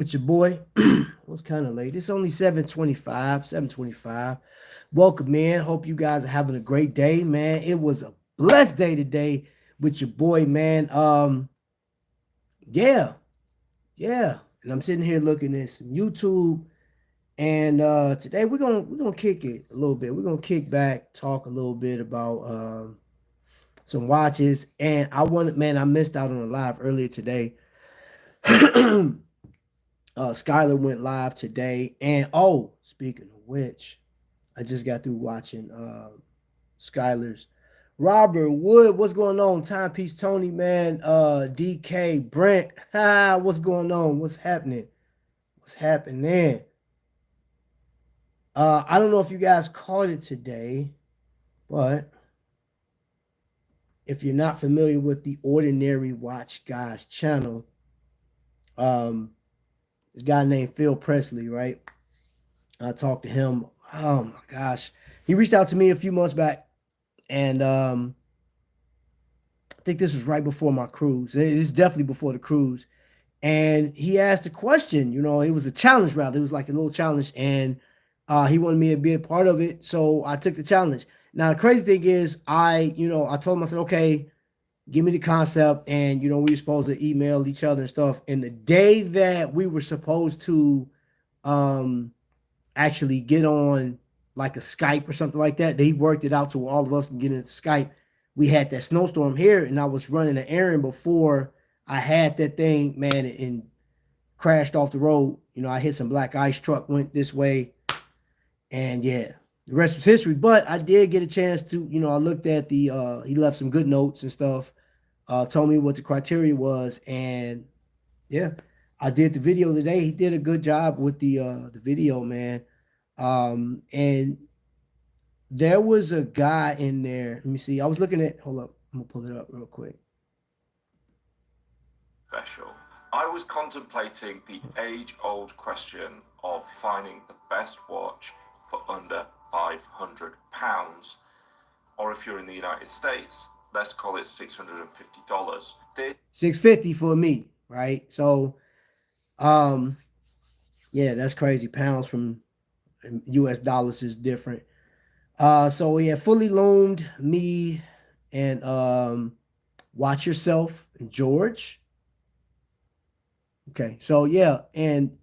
with your boy. It was kind of late. It's only 7:25, 7:25. Welcome, man. Hope you guys are having a great day, man. It was a blessed day today with your boy, man. Yeah, yeah. And I'm sitting here looking at some YouTube. And today we're gonna kick it a little bit. We're gonna kick back, talk a little bit about some watches. And I missed out on a live earlier today. Skylar went live today. And oh, speaking of which, I just got through watching Skylar's Robert Wood. What's going on? Timepiece Tony, man. DK Brent. What's going on? What's happening? What's happening? I don't know if you guys caught it today, but if you're not familiar with the Ordinary Watch Guys channel, um, this guy named Phil Presley, right? I talked to him. Oh my gosh, he reached out to me a few months back, and I think this was right before my cruise. It's definitely before the cruise, and he asked a question. It was a challenge, rather. It was like a little challenge, and he wanted me to be a part of it, so I took the challenge. Now the crazy thing is, I told him, I said, okay, give me the concept, and we were supposed to email each other and stuff. And the day that we were supposed to um actually get on like a Skype or something like that. They worked it out to where all of us can get into Skype. We had that snowstorm here, and I was running an errand before I had that thing, man, and crashed off the road. I hit some black ice truck, went this way, and yeah, the rest was history. But I did get a chance to, I looked at he left some good notes and stuff, told me what the criteria was, and yeah, I did the video today. He did a good job with the video, man. And there was a guy in there. Let me see. I was looking at. Hold up. I'm gonna pull it up real quick. Special. I was contemplating the age-old question of finding the best watch for under £500, or if you're in the United States, let's call it $650. $650 for me, right? So, yeah, that's crazy. Pounds from U.S. dollars is different. So yeah, fully loomed me and watch yourself and George. Okay, so yeah, and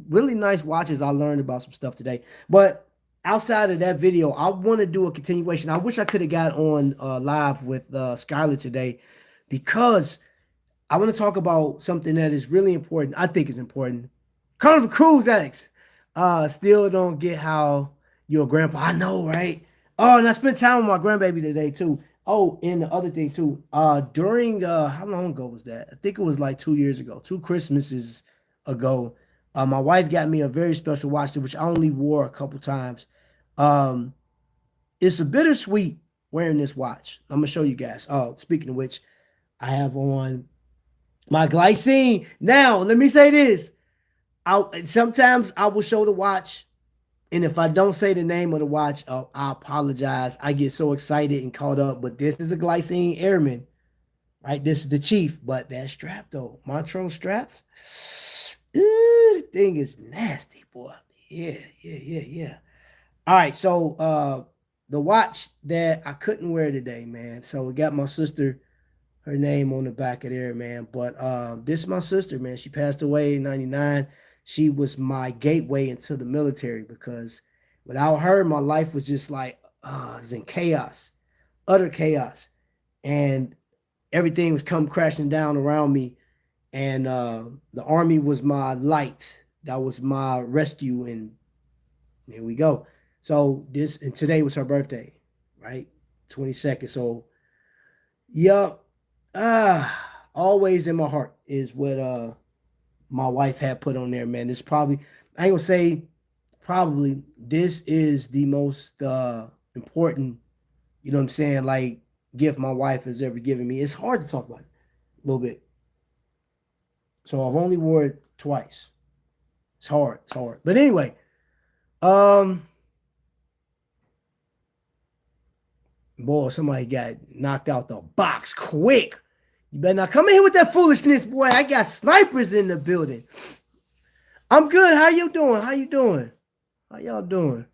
really nice watches. I learned about some stuff today, but outside of that video, I want to do a continuation. I wish I could have got on live with Skylar today because I want to talk about something that is really important. I think is important. Carnival Cruise addicts still don't get how you're a grandpa. I know, right? Oh, and I spent time with my grandbaby today too. Oh, and the other thing too. During how long ago was that? I think it was like 2 years ago, two Christmases ago. My wife got me a very special watch, which I only wore a couple times. Um, it's a bittersweet wearing this watch. I'm gonna show you guys. Oh, speaking of which, I have on my glycine. Now, let me say this. Sometimes I will show the watch, and if I don't say the name of the watch, I apologize. I get so excited and caught up. But this is a glycine airman, right? This is the chief, but that strap though, Montrose straps. The thing is nasty, boy. Yeah, yeah, yeah, yeah. All right, so the watch that I couldn't wear today, man. So we got my sister, her name on the back of there, man. But this is my sister, man. She passed away in 99. She was my gateway into the military because without her, my life was just like it's in chaos, utter chaos. And everything was come crashing down around me. And the army was my light. That was my rescue. And here we go. So this and today was her birthday, right? 22nd. So yeah, always in my heart is what my wife had put on there, man. It's probably, I ain't gonna say probably, this is the most important, you know what I'm saying, like gift my wife has ever given me. It's hard to talk about it a little bit. So I've only wore it twice. It's hard, it's hard. But anyway, um, boy, somebody got knocked out the box quick. You better not come in here with that foolishness, boy. I got snipers in the building. I'm good. How you doing? How you doing? How y'all doing?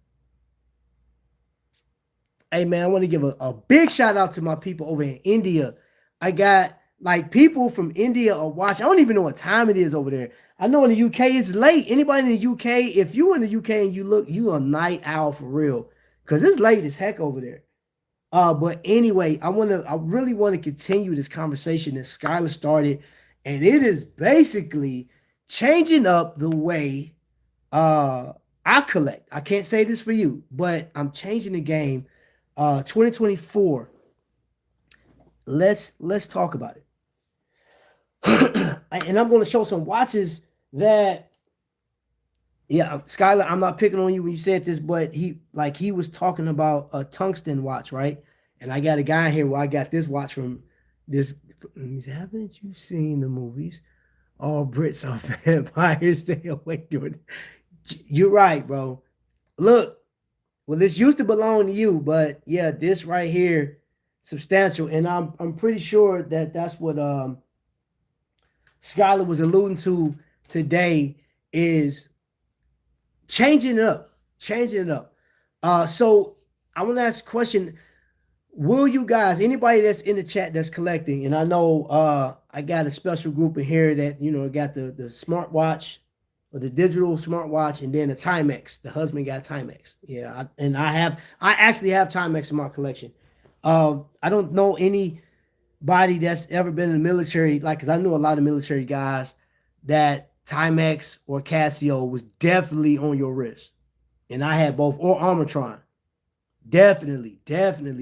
Hey man, I want to give a big shout out to my people over in India. I got like people from India are watching. I don't even know what time it is over there. I know in the UK it's late. Anybody in the UK, if you in the UK and you look, you a night owl for real. Cause it's late as heck over there. But anyway, I really want to continue this conversation that Skylar started, and it is basically changing up the way uh I collect. I can't say this for you, but I'm changing the game. 2024. Let's talk about it. And I'm going to show some watches that, yeah, Skylar, I'm not picking on you when you said this, but he was talking about a tungsten watch, right? And I got a guy here where I got this watch from this. Haven't you seen the movies? All Brits are vampires. Stay away doing it. You're right, bro. Look, well, this used to belong to you, but yeah, this right here, substantial, and I'm pretty sure that that's what Skylar was alluding to today is changing it up, changing it up. So I want to ask a question: will you guys, anybody that's in the chat that's collecting, and I know I got a special group in here that got the smartwatch or the digital smartwatch, and then the Timex. The husband got Timex. Yeah, I actually have Timex in my collection. I don't know anybody that's ever been in the military, like, because I knew a lot of military guys that Timex or Casio was definitely on your wrist, and I had both, or Armatron. Definitely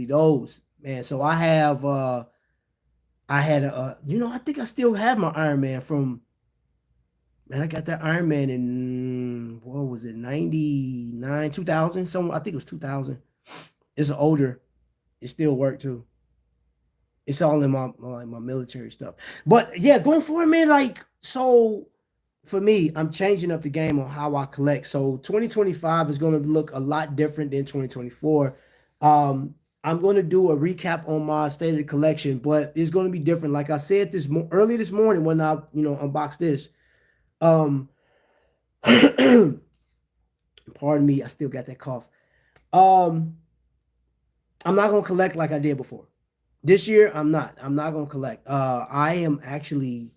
those, man. So I had I think I still have my Iron Man from, man, I got that Iron Man in, what was it, 99, 2000, some, I think it was 2000. It's older. It still worked too. It's all in my military stuff. But yeah, going forward, man, like, so for me, I'm changing up the game on how I collect. So 2025 is going to look a lot different than 2024. I'm going to do a recap on my state of the collection, but it's going to be different. Like I said early this morning when I unboxed this. Um, pardon me, I still got that cough. I'm not going to collect like I did before. This year, I'm not. I'm not going to collect. I am actually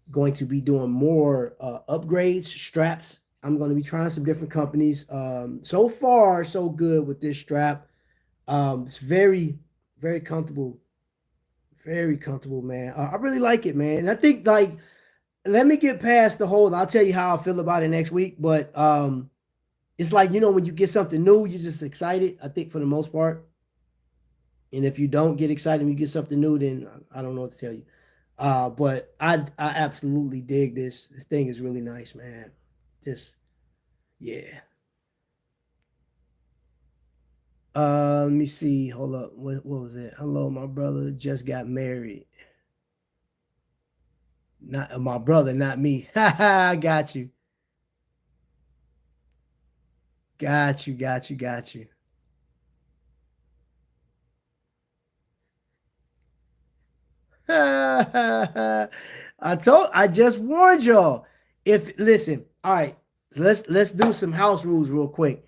going to be doing more upgrades, straps. I'm going to be trying some different companies. So far, so good with this strap. It's very, very comfortable. Very comfortable, man. I really like it, man. And I think, like, let me get past the whole. I'll tell you how I feel about it next week. But it's like, when you get something new, you're just excited. I think for the most part. And if you don't get excited when you get something new, then I don't know what to tell you. But I absolutely dig this. This thing is really nice, man. This, yeah. Let me see. Hold up. What was it? Hello, my brother just got married. Not my brother, not me. I got you. Got you. I just warned y'all. If listen, all right, let's do some house rules real quick.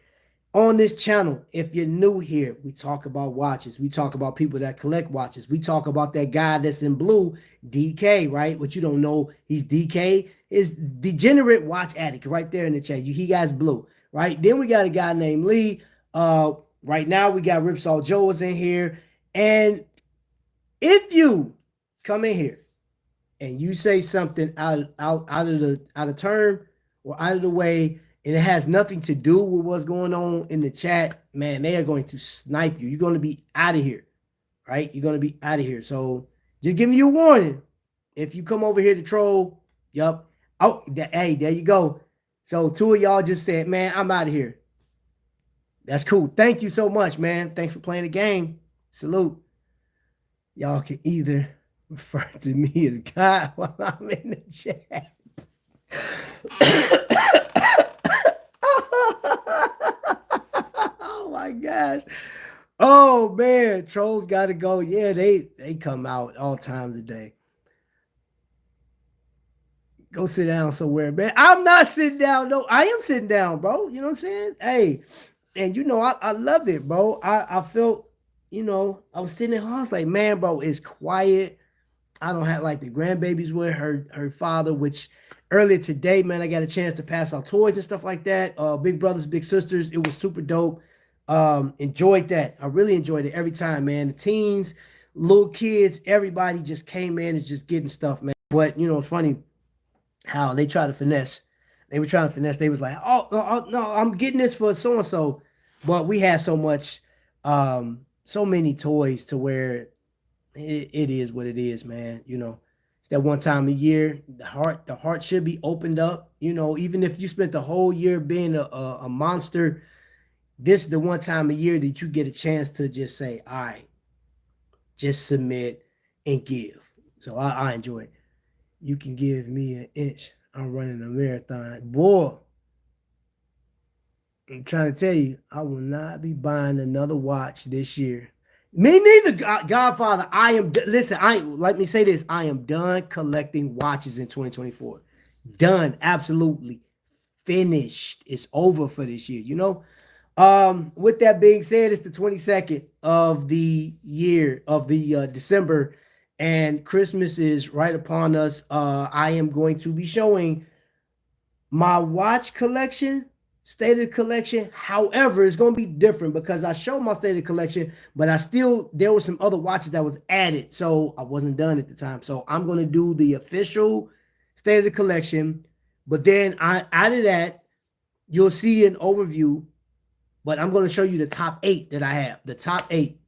On this channel, if you're new here, we talk about watches. We talk about people that collect watches. We talk about that guy that's in blue, DK, right? What you don't know, he's DK, is degenerate watch addict right there in the chat. He guy's blue, right? Then we got a guy named Lee. Right now we got Ripsaw Joe is in here. And if you come in here and you say something out of turn or out of the way, and it has nothing to do with what's going on in the chat, man, they are going to snipe you. You're going to be out of here, right? You're going to be out of here. So just give me your warning. If you come over here to troll, yup. Oh, hey, there you go. So two of y'all just said, man, I'm out of here. That's cool. Thank you so much, man. Thanks for playing the game. Salute. Y'all can either refer to me as God while I'm in the chat. Oh my gosh. Oh man, trolls gotta go. Yeah, they come out all times a day. Go sit down somewhere, man. I'm not sitting down. No, I am sitting down, bro. You know what I'm saying? Hey, and I love it, bro. I felt, I was sitting at home. I was like, man, bro, it's quiet. I don't have like the grandbabies with her father, which earlier today, man, I got a chance to pass out toys and stuff like that. Big brothers, big sisters. It was super dope. Enjoyed that. I really enjoyed it every time, man. The teens, little kids, everybody just came in and just getting stuff, man. But it's funny how they try to finesse. They were trying to finesse. They was like, oh, no, I'm getting this for so and so. But we had so much, so many toys to where it is what it is, man. It's that one time a year. The heart should be opened up. Even if you spent the whole year being a monster, this is the one time a year that you get a chance to just say, all right, just submit and give. So I enjoy it. You can give me an inch. I'm running a marathon. Boy, I'm trying to tell you, I will not be buying another watch this year. Me neither, Godfather. Listen, let me say this. I am done collecting watches in 2024. Done. Absolutely. Finished. It's over for this year. With that being said, it's the 22nd of the year of the December, and Christmas is right upon us. I am going to be showing my watch collection, state of the collection. However, it's going to be different because I showed my state of the collection, but there were some other watches that was added, so I wasn't done at the time. So I'm going to do the official state of the collection, but then out of that, you'll see an overview. But I'm going to show you the top 8 that I have, the top 8.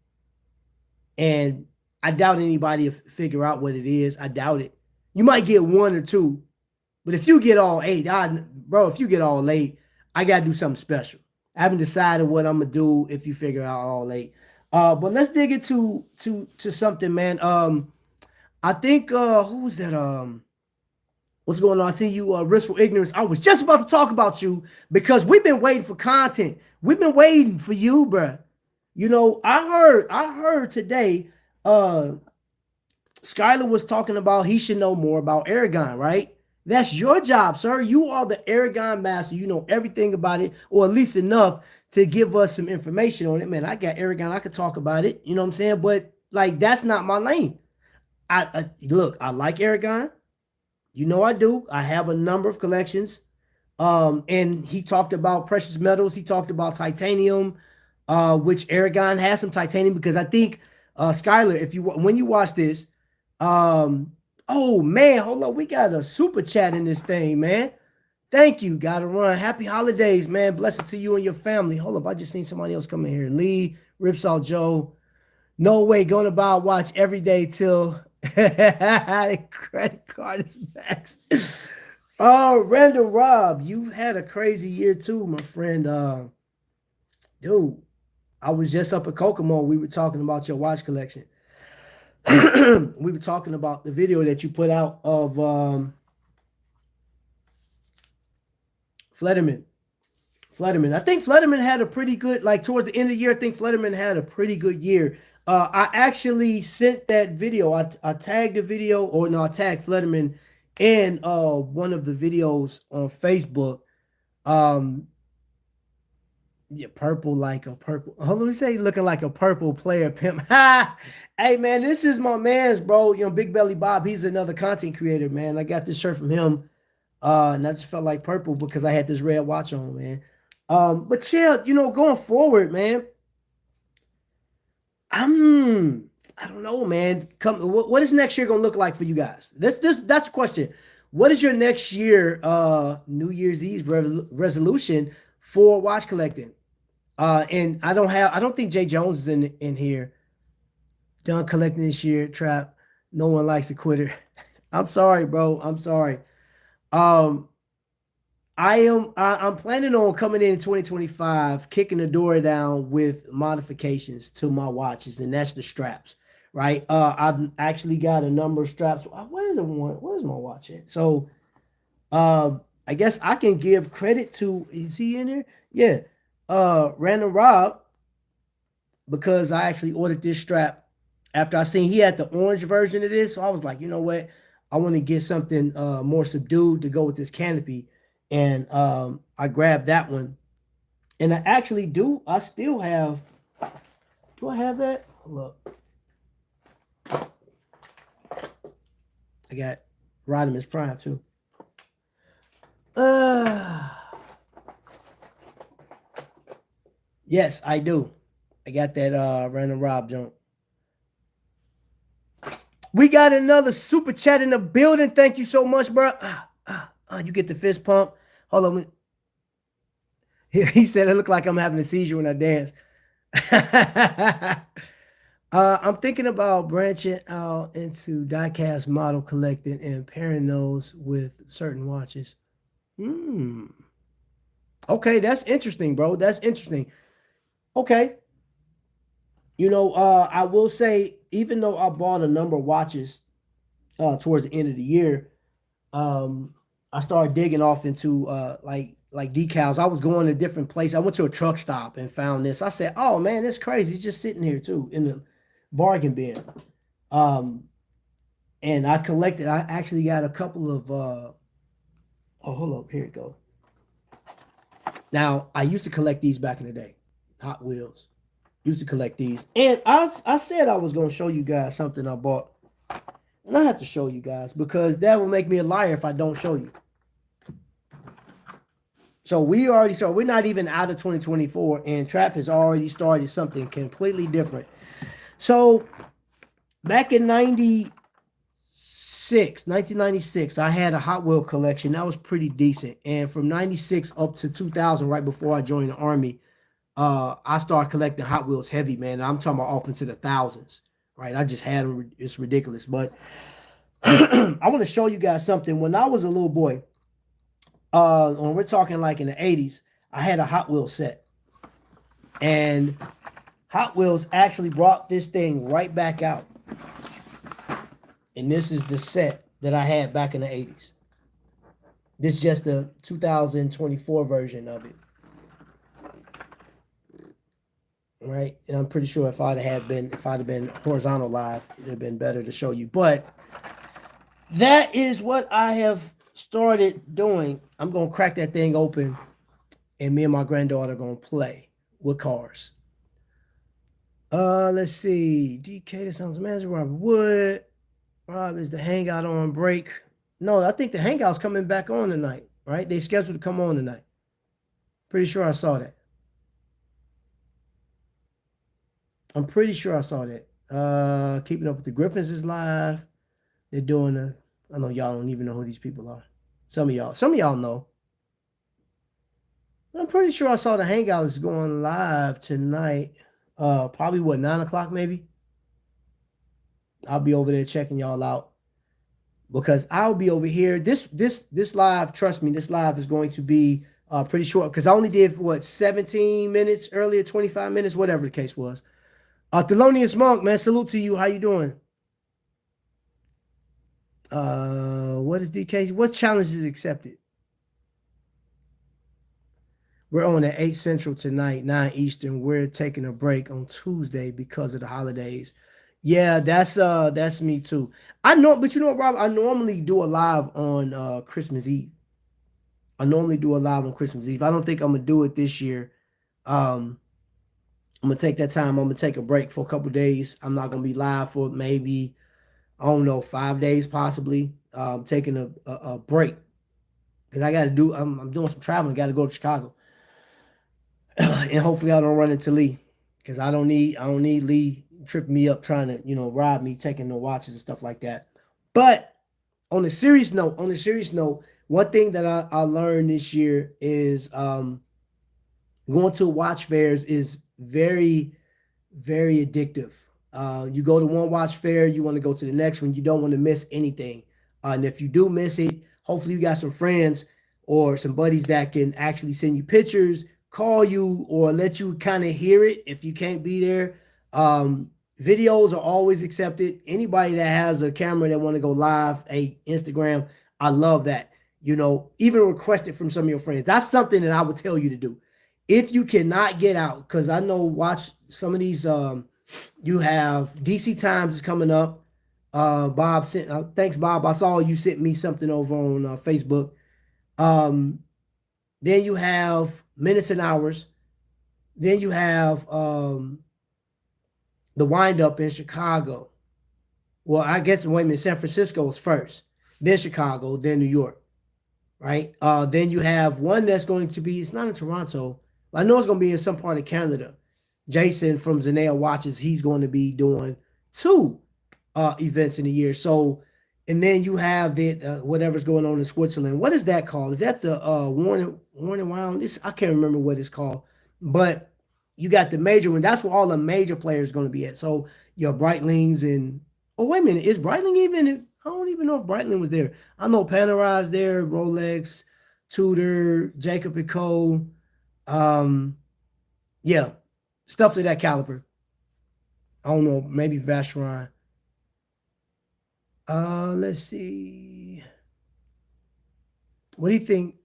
And I doubt anybody will figure out what it is. I doubt it. You might get 1 or 2. But if you get all 8, if you get all 8, I got to do something special. I haven't decided what I'm going to do if you figure out all 8. But let's dig into to something, man. I think, who was that? What's going on? I see you, Risk for Ignorance. I was just about to talk about you because we've been waiting for content. We've been waiting for you, bruh. I heard today, Skylar was talking about he should know more about Aragon, right? That's your job, sir. You are the Aragon master. You know everything about it, or at least enough to give us some information on it. Man, I got Aragon. I could talk about it. You know what I'm saying? But like, that's not my lane. Look, I like Aragon. I do. I have a number of collections. And he talked about precious metals. He talked about titanium, which Aragon has some titanium because I think, Skylar, when you watch this, oh man, hold up, we got a super chat in this thing, man. Thank you. Gotta run. Happy holidays, man. Blessed to you and your family. Hold up, I just seen somebody else come in here. Lee, Ripsaw Joe. No way, going to buy a watch every day till the credit card is maxed. Oh, Randall Rob, you've had a crazy year too, my friend. Dude, I was just up at Kokomo. We were talking about your watch collection. We were talking about the video that you put out of Flederman. I think Flederman had a pretty good, like towards the end of the year, I think Flederman had a pretty good year. I actually sent that video. I tagged the video, or no, I tagged Flederman in one of the videos on Facebook. Yeah, purple like a purple. Hold on, let me say looking like a purple player pimp. Hey man, this is my man's, bro. Big Belly Bob. He's another content creator, man. I got this shirt from him. And I just felt like purple because I had this red watch on, man. But yeah, going forward, man. I don't know, man. What is next year gonna look like for you guys? That's the question. What is your next year New Year's Eve resolution for watch collecting? And I don't think Jay Jones is in here. Done collecting this year, Trap. No one likes a quitter. I'm sorry, bro. I'm sorry. I'm planning on coming in 2025, kicking the door down with modifications to my watches, and that's the straps, right? I've actually got a number of straps. Where's my watch at? So I guess I can give credit to, is he in here? Yeah. Random Rob, because I actually ordered this strap after I seen he had the orange version of this. So I was like, you know what? I want to get something more subdued to go with this canopy, and I grabbed that one. And I actually do. I still have. Do I have that? Look, I got Rodimus Prime too. Uh, yes, I do. I got that Random Rob junk. We got another super chat in the building. Thank you so much, bro. You get the fist pump. Hold on. He said it looked like I'm having a seizure when I dance. I'm thinking about branching out into diecast model collecting and pairing those with certain watches. Okay, that's interesting, bro. That's interesting. Okay. I will say, even though I bought a number of watches towards the end of the year, I started digging off into like decals. I was going to different places. I went to a truck stop and found this. I said, "Oh man, it's crazy. It's just sitting here too in the bargain bin." Um, and I collected. I actually got a couple of. Oh, hold up. Here it goes. Now I used to collect these back in the day, Hot Wheels. Used to collect these, and I said I was going to show you guys something I bought, and I have to show you guys because that will make me a liar if I don't show you. So we already started. We're not even out of 2024, and Trap has already started something completely different. So back in 1996, I had a Hot Wheel collection that was pretty decent, and from 96 up to 2000, right before I joined the army, I started collecting Hot Wheels heavy, man. I'm talking about off into the thousands, right? I just had them. It's ridiculous, but I want to show you guys something. When I was a little boy, when we're talking like in the 80s, I had a Hot Wheels set. And Hot Wheels actually brought this thing right back out. And this is the set that I had back in the 80s. This is just the 2024 version of it. Right? And I'm pretty sure if I'd have been horizontal live, it'd have been better to show you. But that is what I have started doing. I'm gonna crack that thing open, and me and my granddaughter are gonna play with cars. Let's see. DK, that sounds amazing. Robert Wood. Rob, is the hangout on break? No, I think the hangout's coming back on tonight, right? They scheduled to come on tonight. Pretty sure I saw that. I'm pretty sure I saw that. Keeping Up with the Griffins is live. They're doing I know y'all don't even know who these people are. Some of y'all know. I'm pretty sure I saw the hangout is going live tonight. Probably 9 o'clock maybe. I'll be over there checking y'all out because I'll be over here. This live, trust me, this live is going to be pretty short because I only did 17 minutes earlier, 25 minutes, whatever the case was. Thelonious Monk, man, salute to you. How you doing? What is DK? What challenge is accepted? We're on at 8 Central tonight, 9 Eastern. We're taking a break on Tuesday because of the holidays. Yeah, that's me too. I know, but you know what, Rob? I normally do a live on Christmas Eve. I normally do a live on Christmas Eve. I don't think I'm gonna do it this year. I'm gonna take that time. I'm gonna take a break for a couple days. I'm not gonna be live for maybe, I don't know, 5 days possibly. Taking a break because I got to do. I'm doing some traveling. Got to go to Chicago, and hopefully I don't run into Lee because I don't need Lee tripping me up trying to rob me, taking no watches and stuff like that. But on a serious note, one thing that I learned this year is going to watch fairs is very, very addictive. You go to one watch fair, you want to go to the next one. You don't want to miss anything. And if you do miss it, hopefully you got some friends or some buddies that can actually send you pictures, call you, or let you kind of hear it if you can't be there. Videos are always accepted. Anybody that has a camera that want to go live, Instagram, I love that. Even request it from some of your friends. That's something that I would tell you to do. If you cannot get out, because I know watch some of these, you have DC Times is coming up. Bob sent. Thanks, Bob. I saw you sent me something over on Facebook. Um, then you have minutes and hours. Then you have the wind up in Chicago. Well, I guess wait a minute. San Francisco is first, then Chicago, then New York. Right? Then you have one that's going to be, it's not in Toronto. I know it's going to be in some part of Canada. Jason from Zanea Watches, he's going to be doing two events in a year. So, and then you have the whatever's going on in Switzerland. What is that called? Is that the Warning Round? I can't remember what it's called, but you got the major one. That's where all the major players are going to be at. So your Breitlings and oh wait a minute, is Breitling even? I don't even know if Breitling was there. I know Panerai there, Rolex, Tudor, Jacob and Co. Yeah, stuff to that caliber. I don't know, maybe Vacheron. Let's see. What do you think?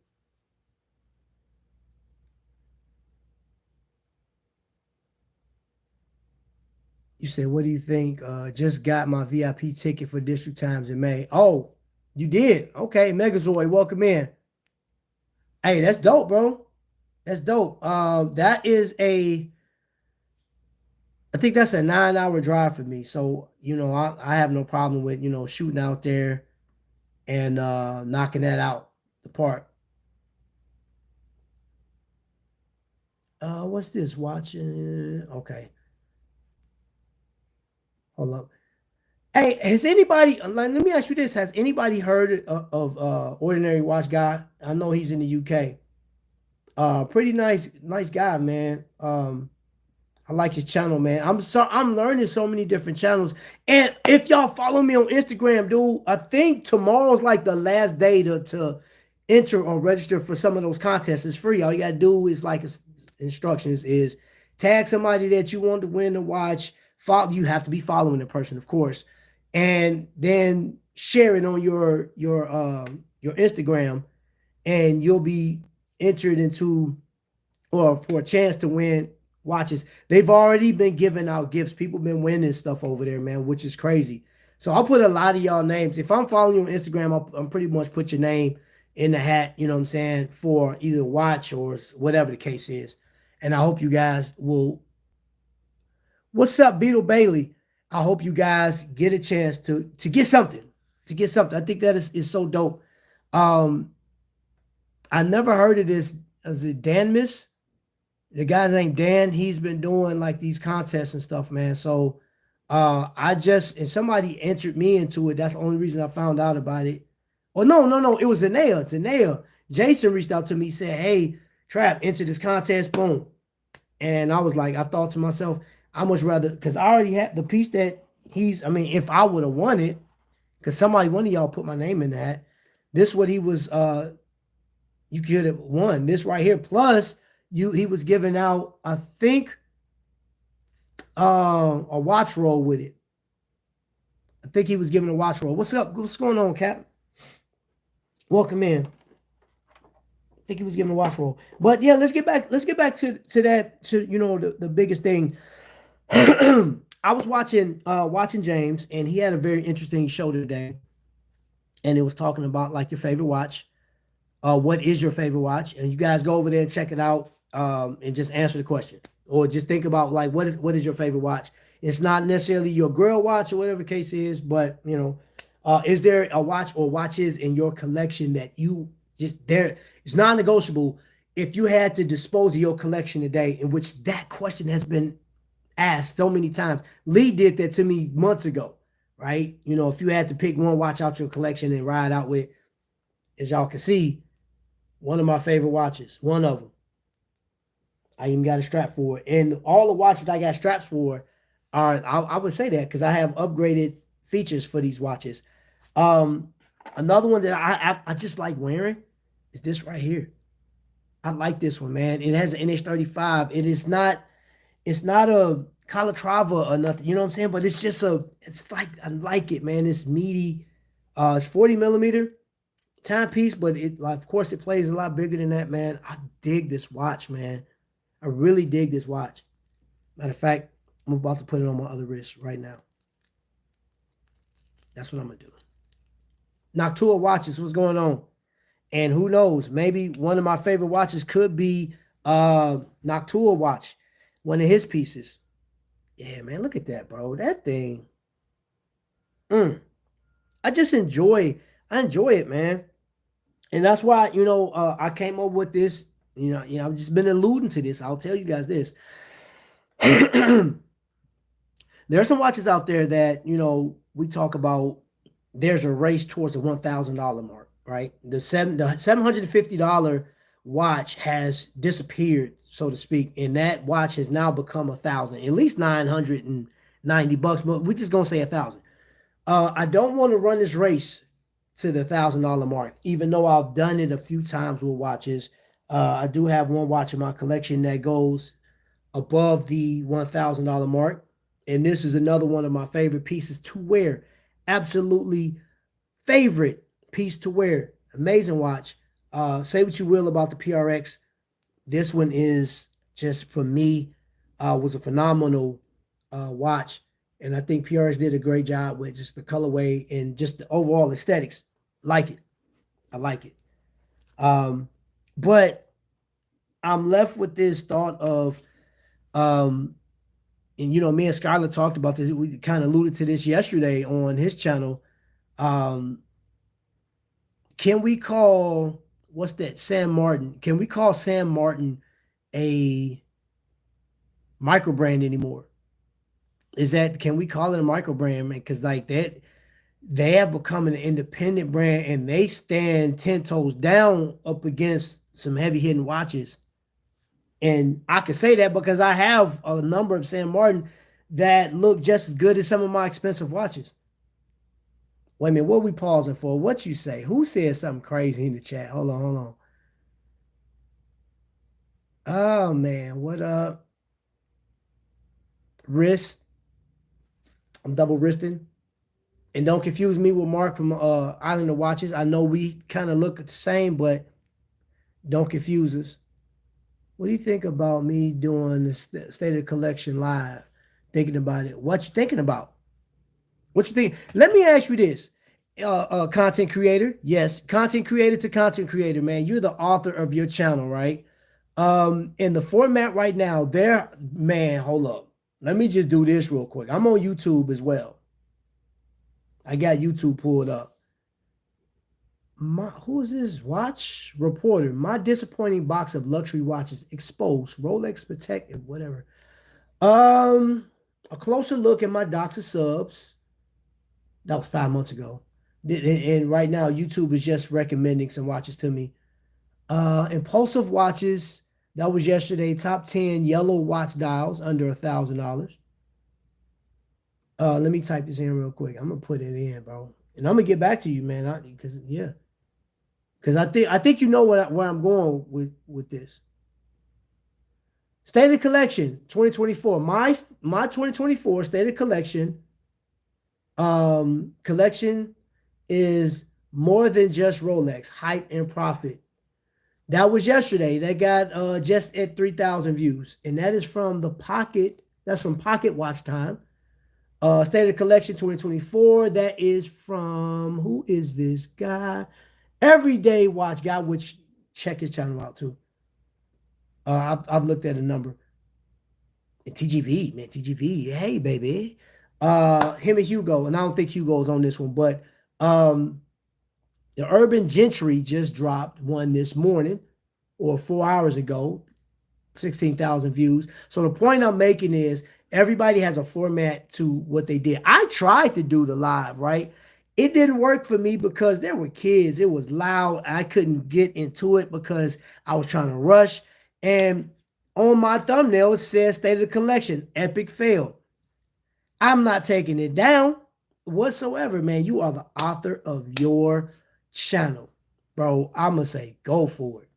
You said, what do you think? Just got my VIP ticket for District Times in May. Oh, you did? Okay, Megazord, welcome in. Hey, that's dope, bro. That's dope. That is I think that's a 9 hour drive for me. So, I have no problem with, shooting out there and knocking that out the park. What's this? Watching. Okay. Hold up. Hey, has anybody let me ask you this. Has anybody heard of Ordinary Watch Guy? I know he's in the UK. Pretty nice guy, man. I like his channel, man. I'm learning so many different channels. And if y'all follow me on Instagram, dude, I think tomorrow's like the last day to enter or register for some of those contests. It's free. All you gotta do is like instructions is tag somebody that you want to win the watch. Follow, you have to be following the person, of course, and then share it on your Instagram, and you'll be entered into or for a chance to win watches. They've already been giving out gifts. People been winning stuff over there, man, which is crazy. So I'll put a lot of y'all names. If I'm following you on Instagram, I'm pretty much put your name in the hat, you know what I'm saying, for either watch or whatever the case is. And I hope you guys will. What's up, Beetle Bailey? I hope you guys get a chance to get something. To get something. I think that is so dope. Um, I never heard of this. Is it Dan Miss? The guy named Dan, he's been doing like these contests and stuff, man. So and somebody entered me into it. That's the only reason I found out about it. Oh no, it was Zanea. Zanea. Jason reached out to me, said, hey, Trap, enter this contest, boom. And I was like, I thought to myself, I much rather, because I already had the piece that if I would have won it, because one of y'all put my name in that, this what he was you could have won. This right here. Plus, he was giving out, I think, a watch roll with it. I think he was giving a watch roll. What's up? What's going on, Cap? Welcome in. I think he was giving a watch roll. But yeah, let's get back to that, to the biggest thing. I was watching James, and he had a very interesting show today. And it was talking about like your favorite watch. What is your favorite watch? And you guys go over there and check it out, and just answer the question, or just think about like what is your favorite watch. It's not necessarily your girl watch or whatever the case is, but is there a watch or watches in your collection that you just there? It's non-negotiable. If you had to dispose of your collection today, in which that question has been asked so many times. Lee did that to me months ago, right? If you had to pick one watch out your collection and ride out with, as y'all can see, one of my favorite watches, one of them. I even got a strap for it. And all the watches I got straps for I would say that because I have upgraded features for these watches. Another one that I just like wearing is this right here. I like this one, man. It has an NH35. It's not a Calatrava or nothing, you know what I'm saying? But it's like, I like it, man. It's meaty. It's 40 millimeter timepiece, but of course it plays a lot bigger than that, man. I dig this watch, man. I really dig this watch. Matter of fact, I'm about to put it on my other wrist right now. That's what I'm gonna do. Noctua watches, what's going on? And who knows? Maybe one of my favorite watches could be Noctua watch, one of his pieces. Yeah, man, look at that, bro. That thing. Mm, I just enjoy. I enjoy it, man. And that's why I came up with this. I've just been alluding to this. I'll tell you guys this. There are some watches out there that we talk about. There's a race towards the $1,000 mark, right? The $750 watch has disappeared, so to speak, and that watch has now become 1,000, at least $990. But we're just gonna say 1,000. I don't want to run this race to the $1,000 mark, even though I've done it a few times with watches. I do have one watch in my collection that goes above the $1,000 mark. And this is another one of my favorite pieces to wear. Absolutely favorite piece to wear. Amazing watch. Say what you will about the PRX. This one is just for me was a phenomenal watch, and I think PRX did a great job with just the colorway and just the overall aesthetics. Like it, I like it. Um, but I'm left with this thought of um, and me and Skylar talked about this. We kind of alluded to this yesterday on his channel. Um, can we call what's that? Sam Martin. Can we call Sam Martin a microbrand anymore? Is that can we call it a microbrand? Because like that, they have become an independent brand and they stand 10 toes down up against some heavy hitting watches. And I can say that because I have a number of Sam Martin that look just as good as some of my expensive watches. Wait a minute, what are we pausing for? What you say? Who said something crazy in the chat? Hold on, hold on. Oh man, what up? Wrist. I'm double wristing. And don't confuse me with Mark from Island of Watches. I know we kind of look the same, but don't confuse us. What do you think about me doing the State of Collection live? Thinking about it. What you thinking about? What you think? Let me ask you this. Content creator. Yes, content creator to content creator, man. You're the author of your channel, right? In the format right now, there, man, hold up. Let me just do this real quick. I'm on YouTube as well. I got YouTube pulled up. Who is this watch reporter? My disappointing box of luxury watches exposed. Rolex protected, whatever. A closer look at my Doxa subs. That was 5 months ago. And right now, YouTube is just recommending some watches to me. Impulsive watches. That was yesterday. Top 10 yellow watch dials under $1,000. Let me type this in real quick. I'm gonna put it in, bro, and I'm gonna get back to you, man. Because I think you know where I'm going with this. State of Collection 2024. My 2024 State of Collection collection is more than just Rolex, hype and profit. That was yesterday. That got just at 3,000 views, and that is from the Pocket. That's from Pocket Watch Time. State of Collection 2024. That is from who is this guy? Everyday Watch Guy, which check his channel out too. I've looked at a number. And TGV, man, TGV. Hey, baby. Him and Hugo, and I don't think Hugo's on this one, but the Urban Gentry just dropped one this morning or 4 hours ago, 16,000 views. So the point I'm making is everybody has a format to what they did. I tried to do the live, right? It didn't work for me because there were kids. It was loud. I couldn't get into it because I was trying to rush. And on my thumbnail, it says State of the Collection, epic fail. I'm not taking it down whatsoever, man. You are the author of your channel, bro. I'm going to say go for it.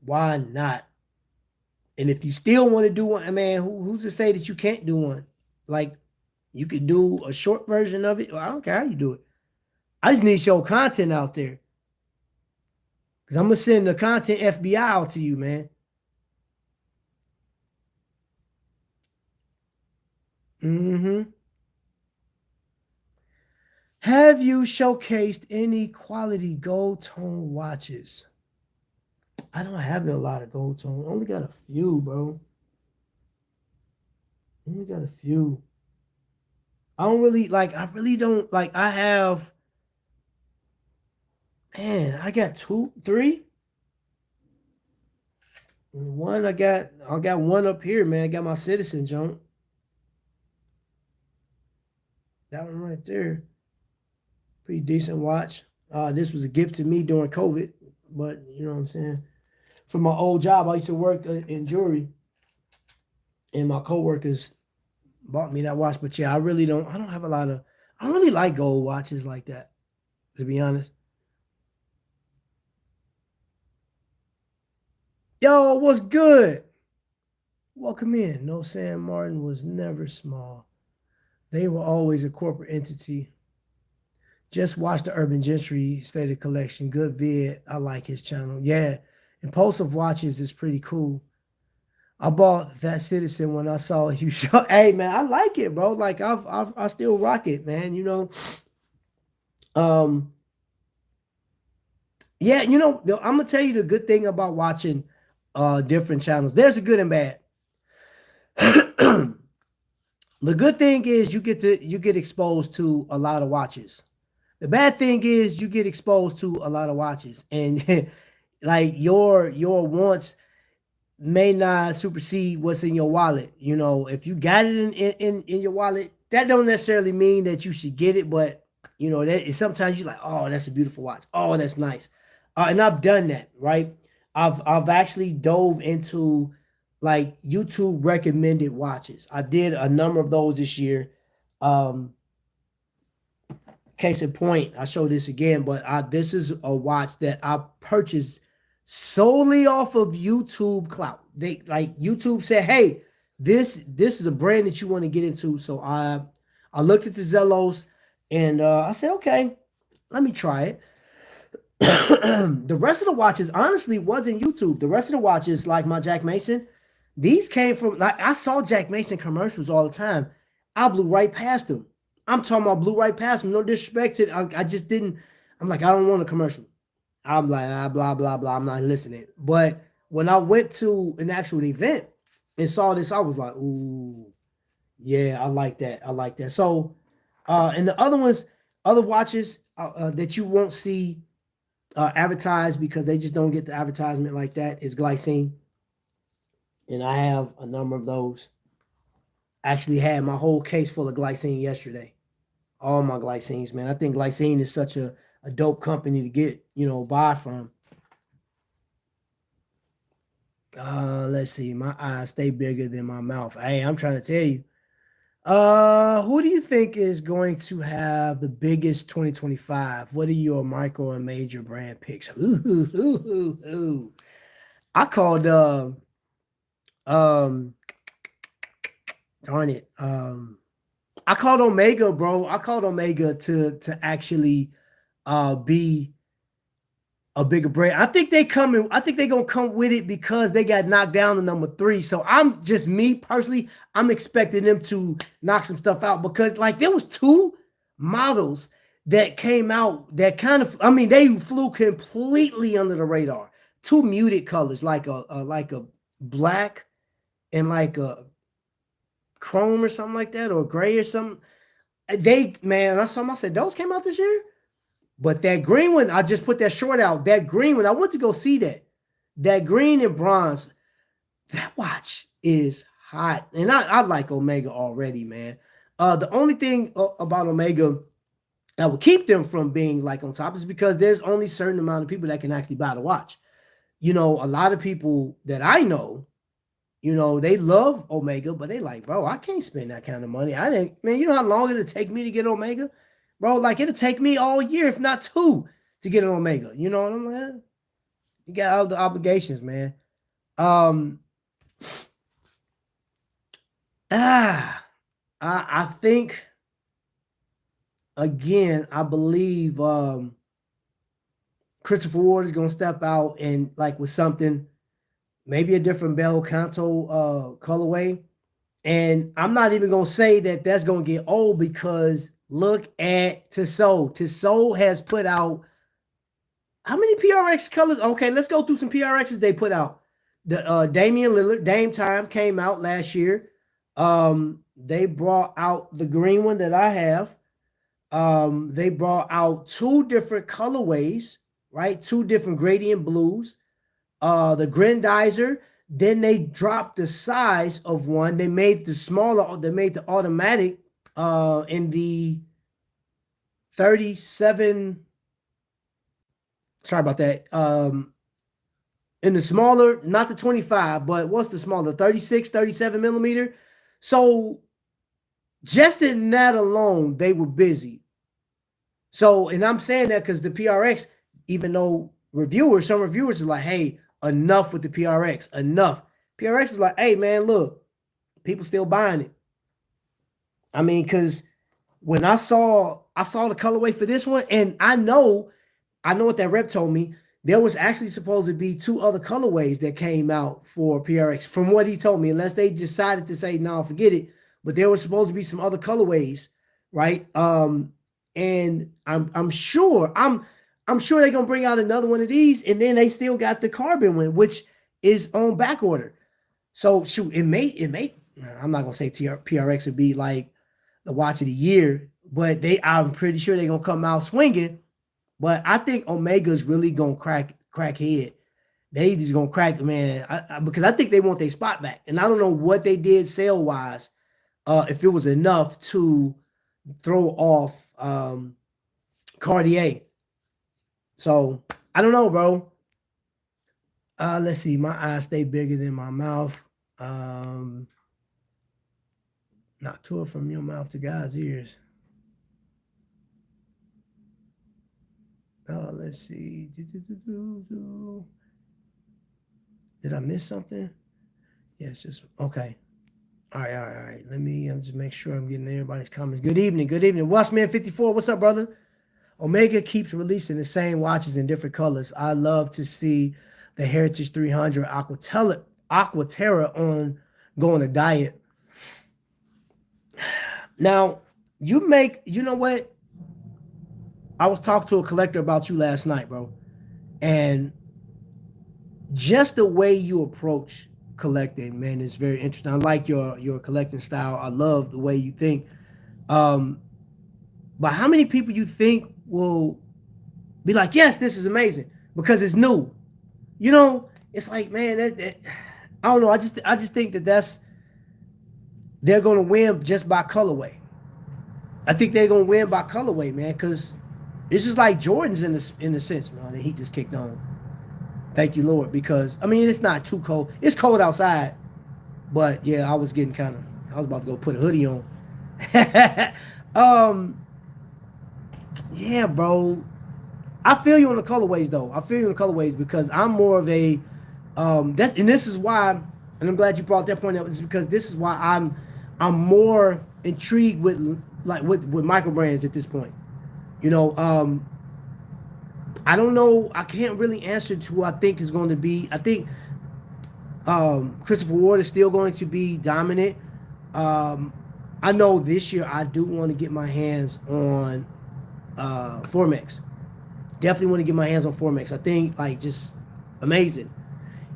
Why not? And if you still want to do one, man, who's to say that you can't do one? Like, you could do a short version of it. I don't care how you do it. I just need your content out there. Because I'm going to send the content FBI out to you, man. Mm-hmm. Have you showcased any quality gold tone watches? I don't have a lot of gold tone. Only got a few, bro. Only got a few. I don't really like. I really don't like. I have. Man, I got two, three. One I got. I got one up here, man. I got my Citizen junk. That one right there. Pretty decent watch. This was a gift to me during COVID, but you know what I'm saying. From my old job, I used to work in jewelry, and my coworkers bought me that watch. But yeah, I really don't. I don't have a lot of. I don't really like gold watches like that, to be honest. Yo, what's good? Welcome in. No, San Martin was never small. They were always a corporate entity. Just watch the Urban Gentry Stated Collection. Good vid. I like his channel. Yeah. Impulsive Watches is pretty cool. I bought that Citizen when I saw you show. Hey man, I like it, bro. Like I still rock it, man. You know. Um, yeah, you know, I'm gonna tell you the good thing about watching different channels. There's a good and bad. The good thing is you get exposed to a lot of watches. The bad thing is you get exposed to a lot of watches, and like your wants may not supersede what's in your wallet. You know, if you got it in your wallet, that don't necessarily mean that you should get it, but you know that sometimes you're like, oh, that's a beautiful watch. Oh, that's nice. And I've done that, right? I've actually dove into like YouTube recommended watches. I did a number of those this year. Um, Case in point, I show this again, but this is a watch that I purchased solely off of YouTube clout. They like YouTube said, "Hey, this is a brand that you want to get into." So I looked at the Zellos and I said, "Okay, let me try it." The rest of the watches honestly wasn't YouTube. The rest of the watches, like my Jack Mason, these came from like I saw Jack Mason commercials all the time. I blew right past them. I'm talking about blew right past them. No disrespect to I just didn't. I'm like, I don't want a commercial. I'm like, blah, blah, blah. I'm not listening. But when I went to an actual event and saw this, I was like, ooh, yeah, I like that. I like that. So, and the other ones, other watches that you won't see advertised because they just don't get the advertisement like that is glycine. And I have a number of those. Actually had my whole case full of glycine yesterday. All my glycines, man. I think glycine is such a dope company to get, you know, buy from. Let's see. My eyes stay bigger than my mouth. Hey, I'm trying to tell you. Who do you think is going to have the biggest 2025? What are your micro and major brand picks? Ooh. I called um darn it. I called Omega, bro. I called Omega to actually be a bigger brand. I think they coming. I think they're gonna come with it because they got knocked down to number three. So I'm just me personally. I'm expecting them to knock some stuff out because like there was two models that came out that kind of. I mean, they flew completely under the radar. Two muted colors, like a black and like a chrome or something like that, or gray or something. They man, I saw them. I said those came out this year. But that green one, I just put that short out. That green one, I went to go see that. That green and bronze, that watch is hot. And I like Omega already, man. The only thing about Omega that will keep them from being like on top is because there's only a certain amount of people that can actually buy the watch. You know, a lot of people that I know, you know, they love Omega, but they like, bro, I can't spend that kind of money. I didn't, man, you know how long it'll take me to get Omega? Bro, like it'll take me all year, if not two, to get an Omega. You know what I'm saying? You got all the obligations, man. Um, ah, I think again, I believe Christopher Ward is gonna step out and like with something, maybe a different Bell Canto colorway. And I'm not even gonna say that that's gonna get old because Look at Tissot. Tissot has put out how many PRX colors? Okay, let's go through some PRXs they put out. The Damian Lillard, Dame Time came out last year. They brought out the green one that I have. They brought out two different colorways, right? Two different gradient blues. The Grandizer. Then they dropped the size of one. They made the smaller. They made the automatic in the 37. Sorry about that. In the smaller, not the 25, but what's the smaller? 36, 37 millimeter. So just in that alone, they were busy. So, and I'm saying that because the PRX, even though some reviewers are like, hey, enough with the PRX, enough. PRX is like, hey, man, look, people still buying it. I mean, because when I saw the colorway for this one, and I know what that rep told me. There was actually supposed to be two other colorways that came out for PRX, from what he told me, unless they decided to say, no, forget it. But there was supposed to be some other colorways, right? And I'm sure they're gonna bring out another one of these, and then they still got the carbon one, which is on back order. So shoot, it may. I'm not gonna say PRX would be like the watch of the year, but I'm pretty sure they're gonna come out swinging. But I think Omega's really gonna crack head. They just gonna crack, man, because I think they want their spot back, and I don't know what they did sale wise, if it was enough to throw off Cartier. So I don't know, bro. Let's see. My eyes stay bigger than my mouth. Not tore from your mouth to God's ears. Let's see. Did I miss something? Yeah, it's just okay. All right. Let me just make sure I'm getting everybody's comments. Good evening. Watchman54, what's up, brother? Omega keeps releasing the same watches in different colors. I love to see the Heritage 300 Aquaterra on going a diet. Now, you know what? I was talking to a collector about you last night, bro. And just the way you approach collecting, man, is very interesting. I like your collecting style. I love the way you think. But how many people you think will be like, yes, this is amazing because it's new? You know, it's like, man, I don't know. I just think that they're gonna win just by colorway. I think they're gonna win by colorway, man, because it's just like Jordan's in a sense, man. That he just kicked on. Thank you, Lord, because I mean it's not too cold. It's cold outside, but yeah, I was about to go put a hoodie on. Yeah, bro. I feel you on the colorways though. I feel you on the colorways because I'm more of a this is why, and I'm glad you brought that point up, is because this is why I'm more intrigued with Microbrands at this point. You know, I don't know. I can't really answer to who I think is going to be. I think Christopher Ward is still going to be dominant. I know this year I do want to get my hands on Formex. Definitely want to get my hands on Formex. I think like just amazing.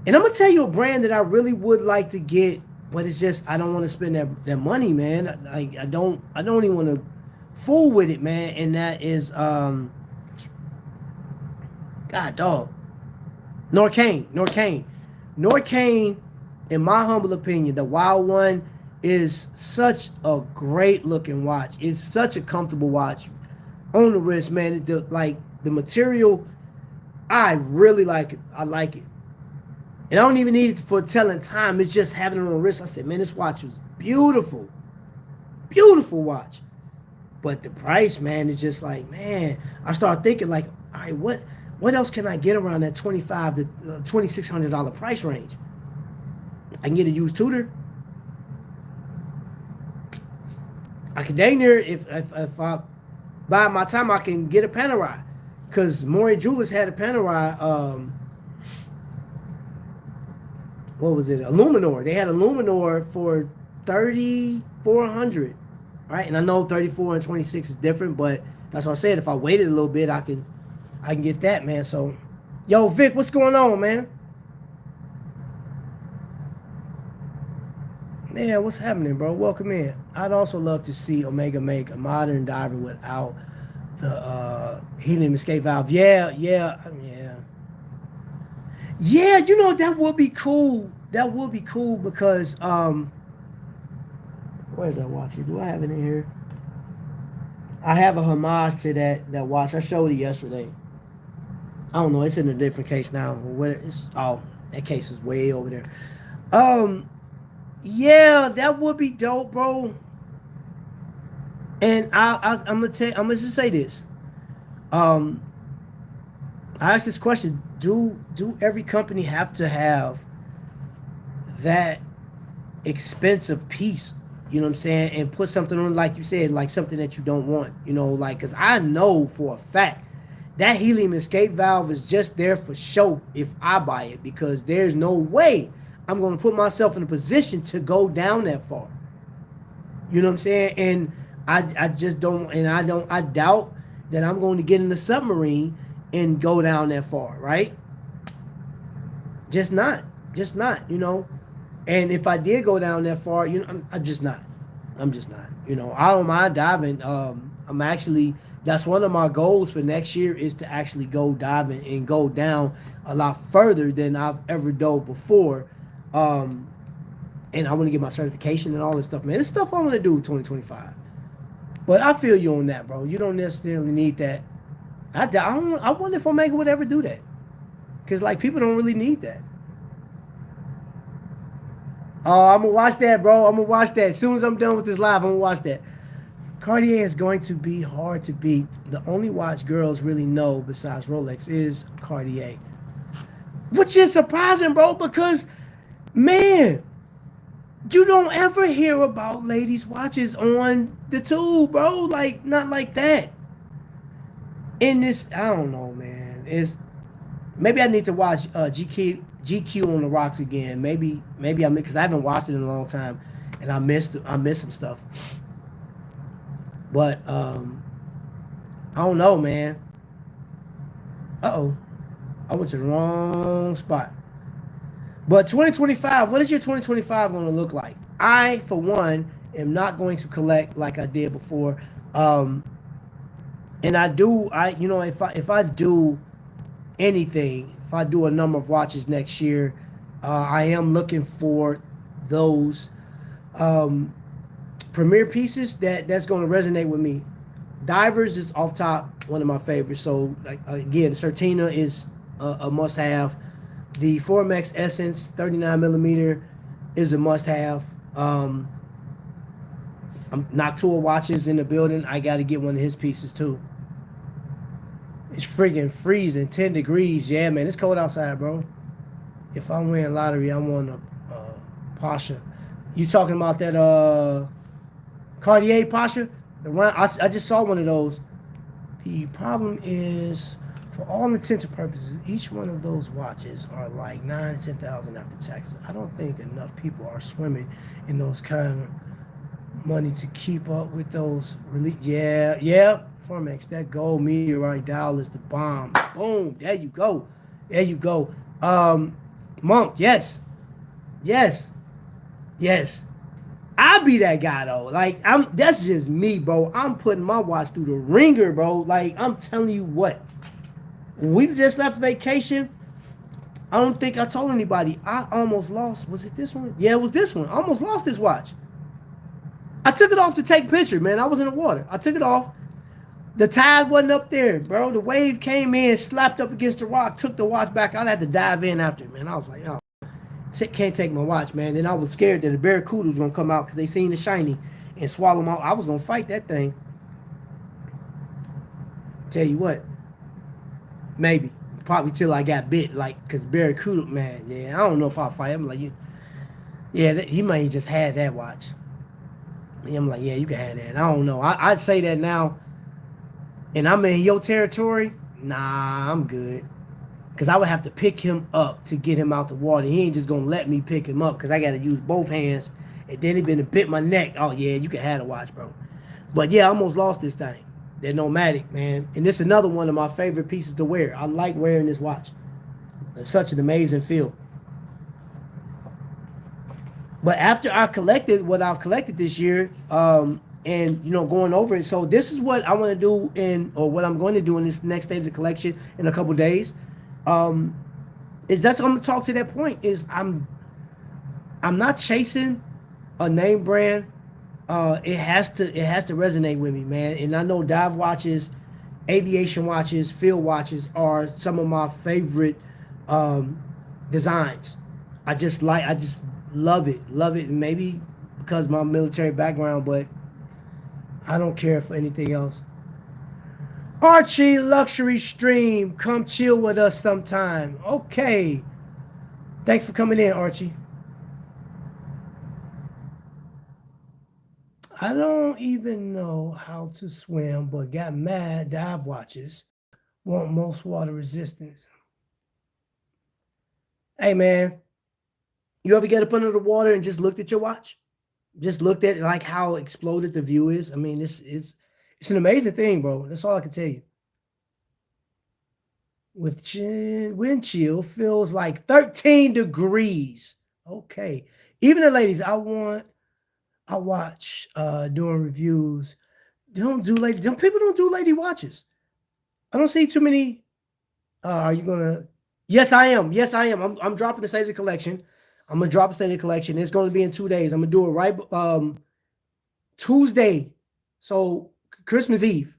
And I'm gonna tell you a brand that I really would like to get, but it's just I don't want to spend that money, man. I don't even want to fool with it, man. And that is God dog. Norcane. In my humble opinion, the Wild One is such a great looking watch. It's such a comfortable watch on the wrist, man. The material, I really like it. I like it. And I don't even need it for telling time. It's just having it on the wrist. I said, man, this watch was beautiful. Beautiful watch. But the price, man, is just like, man, I started thinking like, all right, what else can I get around that $2,500 to $2,600 price range? I can get a used Tudor. I can dang near, if I buy my time, I can get a Panerai. Because Maury Jewelers had a Panerai, what was it? A Luminor. They had a Luminor for $3,400. right? And I know 34 and 26 is different, but that's what I said. If I waited a little bit, I can get that, man. So, yo, Vic, what's going on, man? Yeah, what's happening, bro? Welcome in. I'd also love to see Omega make a modern diver without the helium escape valve. Yeah, yeah, yeah. Yeah, you know, that would be cool. That would be cool because where's that watch? Do I have it in here? I have a homage to that watch. I showed it yesterday. I don't know. It's in a different case now. That case is way over there. Um, yeah, that would be dope, bro. And I'm gonna tell. I'm gonna just say this. Um, I asked this question: Do every company have to have that expensive piece? You know what I'm saying? And put something on, like you said, like something that you don't want. You know, like because I know for a fact that helium escape valve is just there for show if I buy it because there's no way I'm going to put myself in a position to go down that far. You know what I'm saying? And I just don't, and I doubt that I'm going to get in the submarine and go down that far, right? Just not, just not, you know. And if I did go down that far, you know, I'm just not. I'm just not. You know, I don't mind diving. I'm actually that's one of my goals for next year is to actually go diving and go down a lot further than I've ever dove before. Um, and I want to get my certification and all this stuff, man. This stuff I want to do in 2025. But I feel you on that, bro. You don't necessarily need that. I wonder if Omega would ever do that. Because, like, people don't really need that. Oh, I'm going to watch that, bro. I'm going to watch that. As soon as I'm done with this live, I'm going to watch that. Cartier is going to be hard to beat. The only watch girls really know besides Rolex is Cartier. Which is surprising, bro, because, man, you don't ever hear about ladies' watches on the tube, bro. Like, not like that. In this, I don't know, man. It's maybe I need to watch GQ on the rocks again. Maybe I because I haven't watched it in a long time, and I missed some stuff. But I don't know, man. Uh-oh, I went to the wrong spot. But 2025, what is your 2025 going to look like? I, for one, am not going to collect like I did before. And you know, if I do anything, if I do a number of watches next year, I am looking for those premier pieces that's going to resonate with me. Divers is off top one of my favorites. So like again, Certina is a must have. The Formex Essence 39 millimeter is a must have. Noctua watches in the building. I got to get one of his pieces too. It's freaking freezing, 10 degrees. Yeah, man, it's cold outside, bro. If I win lottery, I want a Pasha. You talking about that Cartier Pasha? I just saw one of those. The problem is, for all intents and purposes, each one of those watches are like 9,000 to 10,000 after taxes. I don't think enough people are swimming in those kind of money to keep up with those. Yeah. Formex, that gold meteorite dial is the bomb. Boom. There you go. There you go. Monk, yes. I'll be that guy though. Like that's just me, bro. I'm putting my watch through the ringer, bro. Like I'm telling you what. When we just left vacation, I don't think I told anybody. I almost lost. Was it this one? Yeah, it was this one. I almost lost this watch. I took it off to take a picture, man. I was in the water. I took it off. The tide wasn't up there, bro. The wave came in, slapped up against the rock, took the watch back. I had to dive in after it, man. I was like, oh, can't take my watch, man. Then I was scared that the barracuda was going to come out because they seen the shiny and swallow them out. I was going to fight that thing. Tell you what, maybe. Probably till I got bit, like, because barracuda, man, yeah, I don't know if I'll fight him. Like, he might have just had that watch. And I'm like, yeah, you can have that. I don't know. I'd say that now. And I'm in your territory, nah, I'm good. Because I would have to pick him up to get him out the water. He ain't just going to let me pick him up because I got to use both hands. And then he been to bit my neck. Oh, yeah, you can have the watch, bro. But yeah, I almost lost this thing. They're nomadic, man. And this is another one of my favorite pieces to wear. I like wearing this watch. It's such an amazing feel. But after I collected what I've collected this year, and going over it, so this is what I want to do or what I'm going to do in this next stage of the collection in a couple days. Is that's what I'm gonna talk to that point. Is I'm not chasing a name brand. It has to resonate with me, man. And I know dive watches, aviation watches, field watches are some of my favorite um, designs. I just love it. Maybe because of my military background, but I don't care for anything else. Archie Luxury Stream, come chill with us sometime. Okay, thanks for coming in, Archie. I don't even know how to swim, but got mad dive watches. Want most water resistance. Hey man, you ever get up under the water and just looked at your watch? Just looked at like how exploded the view is. I mean, it's an amazing thing, bro. That's all I can tell you. With wind chill feels like 13 degrees. Okay. Even the ladies, I watch doing reviews. They don't do lady. Them people don't do lady watches. I don't see too many. Are you gonna? Yes, I am. Yes, I am. I'm dropping the state of the collection. I'm gonna drop the state of the collection. It's gonna be in 2 days. I'm gonna do it right Tuesday. So Christmas Eve.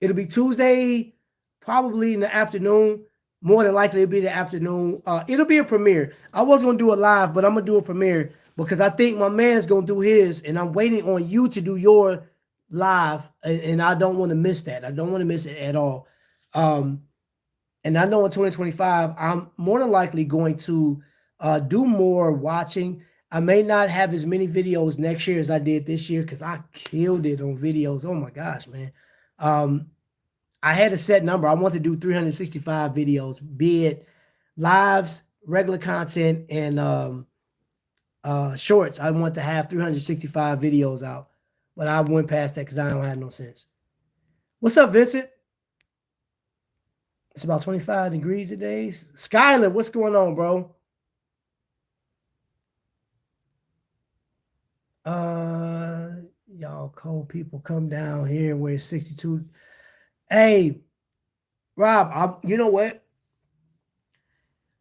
It'll be Tuesday, probably in the afternoon. More than likely, it'll be the afternoon. It'll be a premiere. I was gonna do it live, but I'm gonna do a premiere because I think my man's gonna do his, and I'm waiting on you to do your live, and I don't want to miss that. I don't want to miss it at all. Um, and I know in 2025, I'm more than likely going to do more watching. I may not have as many videos next year as I did this year because I killed it on videos. Oh my gosh, man. Um, I had a set number. I want to do 365 videos, be it lives, regular content, and shorts. I want to have 365 videos out, but I went past that because I don't have no sense. What's up, Vincent? It's about 25 degrees today. Skyler, what's going on, bro? Y'all cold people come down here where it's 62. Hey, Rob, you know what?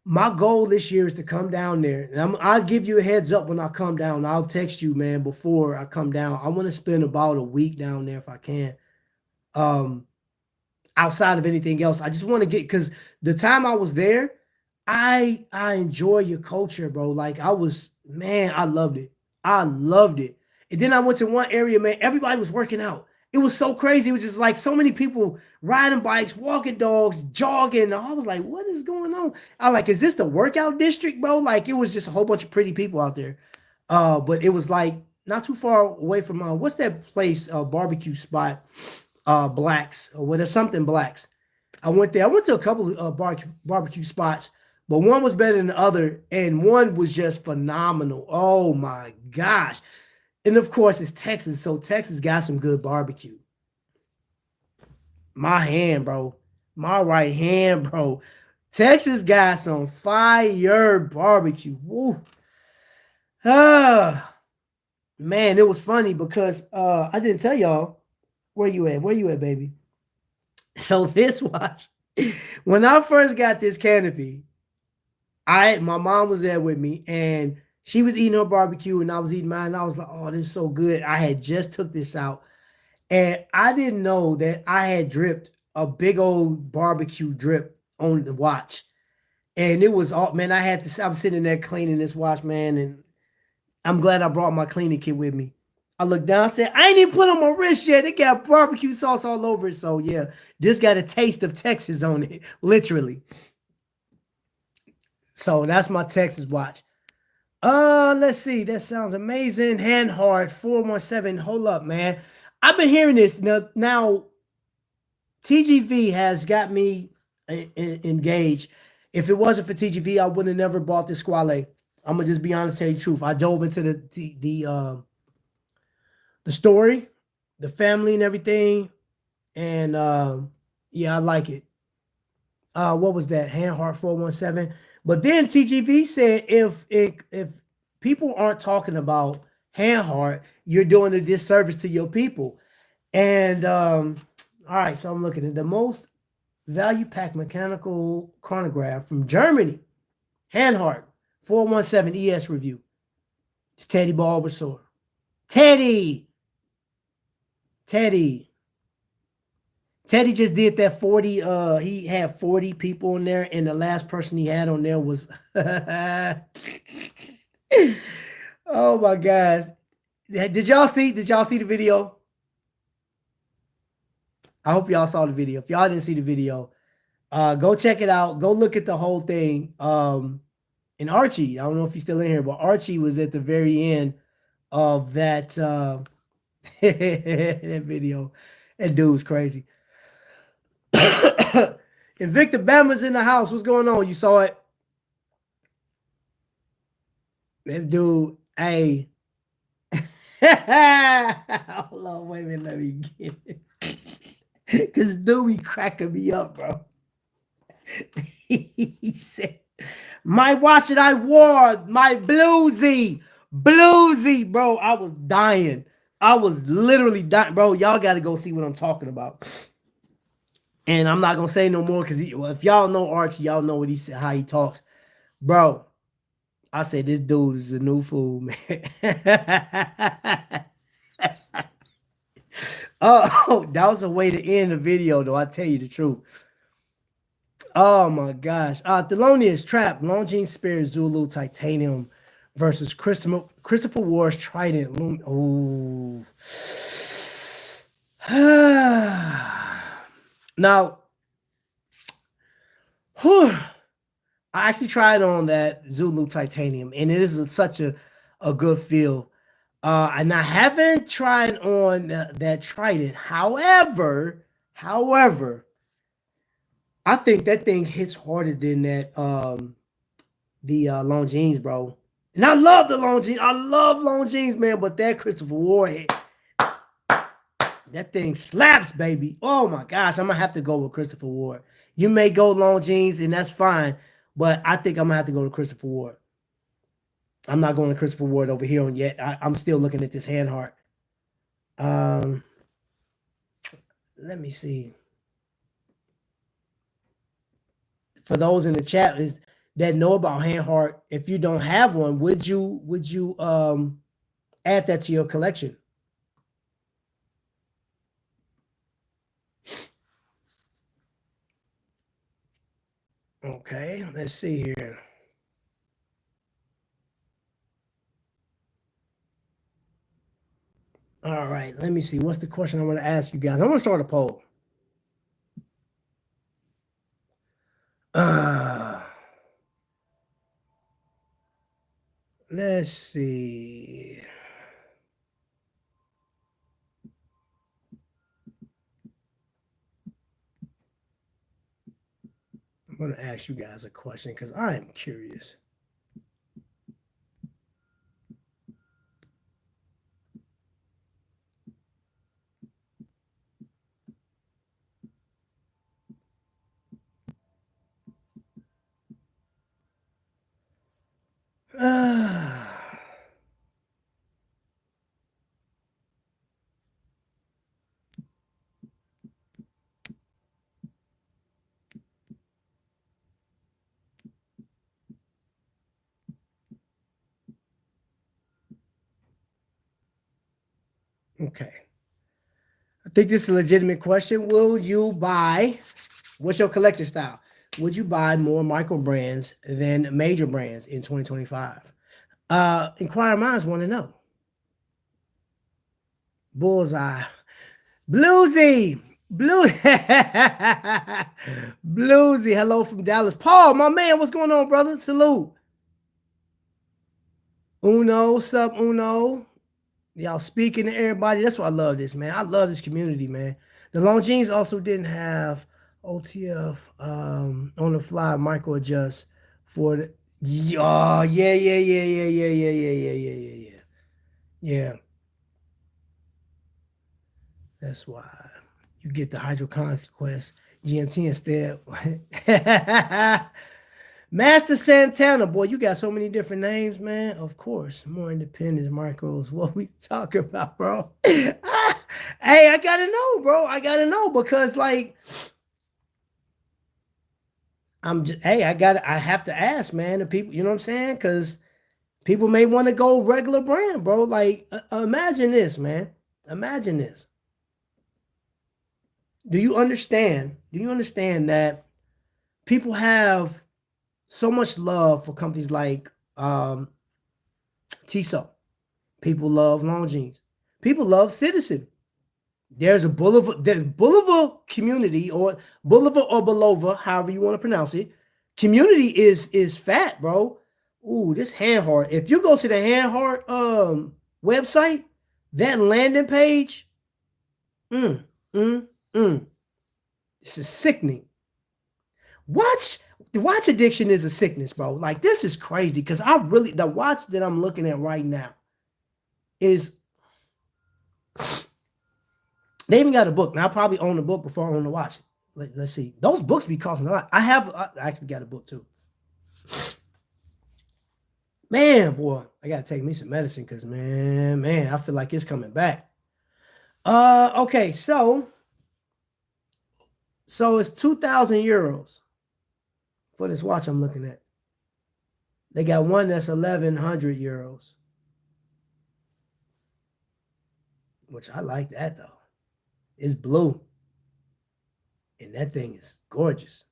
My goal this year is to come down there. And I'll give you a heads up when I come down. I'll text you, man, before I come down. I want to spend about a week down there if I can. Um, Outside of anything else, I just want to get because the time I was there, I enjoy your culture, bro. Like I was, man, I loved it. I loved it. And then I went to one area, man. Everybody was working out. It was so crazy. It was just like so many people riding bikes, walking dogs, jogging. I was like, what is going on? I like, is this the workout district, bro? Like it was just a whole bunch of pretty people out there. But it was like not too far away from what's that place, barbecue spot, Blacks or whatever, something Blacks. I went there. I went to a couple of barbecue spots, but one was better than the other, and one was just phenomenal. Oh my gosh. And of course, it's Texas, so Texas got some good barbecue. My hand, bro. My right hand, bro. Texas got some fire barbecue. Woo. Ah, man, it was funny because I didn't tell y'all where you at. Where you at, baby? So this watch, when I first got this canopy, my mom was there with me and she was eating her barbecue and I was eating mine. And I was like, oh, this is so good. I had just took this out and I didn't know that I had dripped a big old barbecue drip on the watch. And it was all, man, I'm sitting there cleaning this watch, man. And I'm glad I brought my cleaning kit with me. I looked down, I said, I ain't even put on my wrist yet. It got barbecue sauce all over it. So yeah, this got a taste of Texas on it, literally. So that's my Texas watch. Let's see. That sounds amazing. Hand hard 417. Hold up, man. I've been hearing this now. TGV has got me engaged. If it wasn't for TGV, I would have never bought this Squale. I'm gonna just be honest, tell you the truth. I dove into the story, the family and everything. And yeah, I like it. What was that? Handheart 417. But then TGV said if people aren't talking about Handheart, you're doing a disservice to your people. And all right, so I'm looking at the most value pack mechanical chronograph from Germany. Handheart 417 ES review. It's Teddy Bulbasaur. Teddy. Teddy. Teddy just did that 40. He had 40 people in there, and the last person he had on there was oh my gosh. Did y'all see the video? I hope y'all saw the video. If y'all didn't see the video, go check it out. Go look at the whole thing. And Archie, I don't know if he's still in here, but Archie was at the very end of that that video. That dude's crazy. Invicta Bama's in the house. What's going on? You saw it? That dude, hey. Hold on, wait a minute, let me get it. Cause dude be cracking me up, bro. He said, my watch that I wore, my bluesy, bro. I was dying. I was literally dying, bro. Y'all got to go see what I'm talking about. And I'm not gonna say no more because if y'all know Archie, y'all know what he said, how he talks, bro. I said this dude is a new fool, man. Oh, that was a way to end the video, though. I tell you the truth. Oh my gosh. Thelonious Trap, Longines Spirit Zulu Titanium versus Christopher Ward's Trident. Oh. Now, whew, I actually tried on that Zulu Titanium, and it is such a good feel. And I haven't tried on that Trident. However, I think that thing hits harder than that the Longines, bro. And I love the Longines. I love Longines, man. But that Christopher Ward hit, that thing slaps, baby. Oh my gosh, I'm gonna have to go with Christopher Ward. You may go Longines, and that's fine. But I think I'm gonna have to go to Christopher Ward. I'm not going to Christopher Ward over here on yet. I'm still looking at this Handheart. Let me see. For those in the chat that know about Handheart, if you don't have one, would you add that to your collection? Okay, let's see here. All right, let me see. What's the question I want to ask you guys? I'm gonna start a poll. Let's see. I'm gonna ask you guys a question because I am curious. Okay. I think this is a legitimate question. Will you buy, what's your collector style? Would you buy more micro brands than major brands in 2025? Inquire minds want to know. Bullseye. Bluesy. Bluesy. Hello from Dallas. Paul, my man, what's going on, brother? Salute. Uno, sub Uno. Y'all speaking to everybody. That's why I love this, man. I love this community, man. The Longines also didn't have OTF on the fly micro adjust for the oh yeah. Yeah. That's why you get the Hydro Conquest GMT instead. Master Santana, boy, you got so many different names, man. Of course, more independent micros. What we talking about, bro? Hey, I gotta know, bro. I gotta know because, like, I'm just, hey, I have to ask, man. The people, you know what I'm saying? Because people may want to go regular brand, bro. Like, imagine this, man. Imagine this. Do you understand? Do you understand that people have so much love for companies like Tissot? People love Longines. People love Citizen. There's Boulevard community or Boulevard or Belova, however you want to pronounce it. Community is fat, bro. Ooh, this Handhard. If you go to the Handhard website, that landing page, mm, mm, mm, this is sickening. Watch addiction is a sickness, bro. Like this is crazy because the watch that I'm looking at right now is they even got a book. Now I probably own the book before I own the watch. Let's see. Those books be costing a lot. I actually got a book too. Man, boy, I gotta take me some medicine because man, I feel like it's coming back. Okay, so it's 2,000 euros for this watch I'm looking at. They got one that's 1,100 euros, which I like that though. It's blue, and that thing is gorgeous.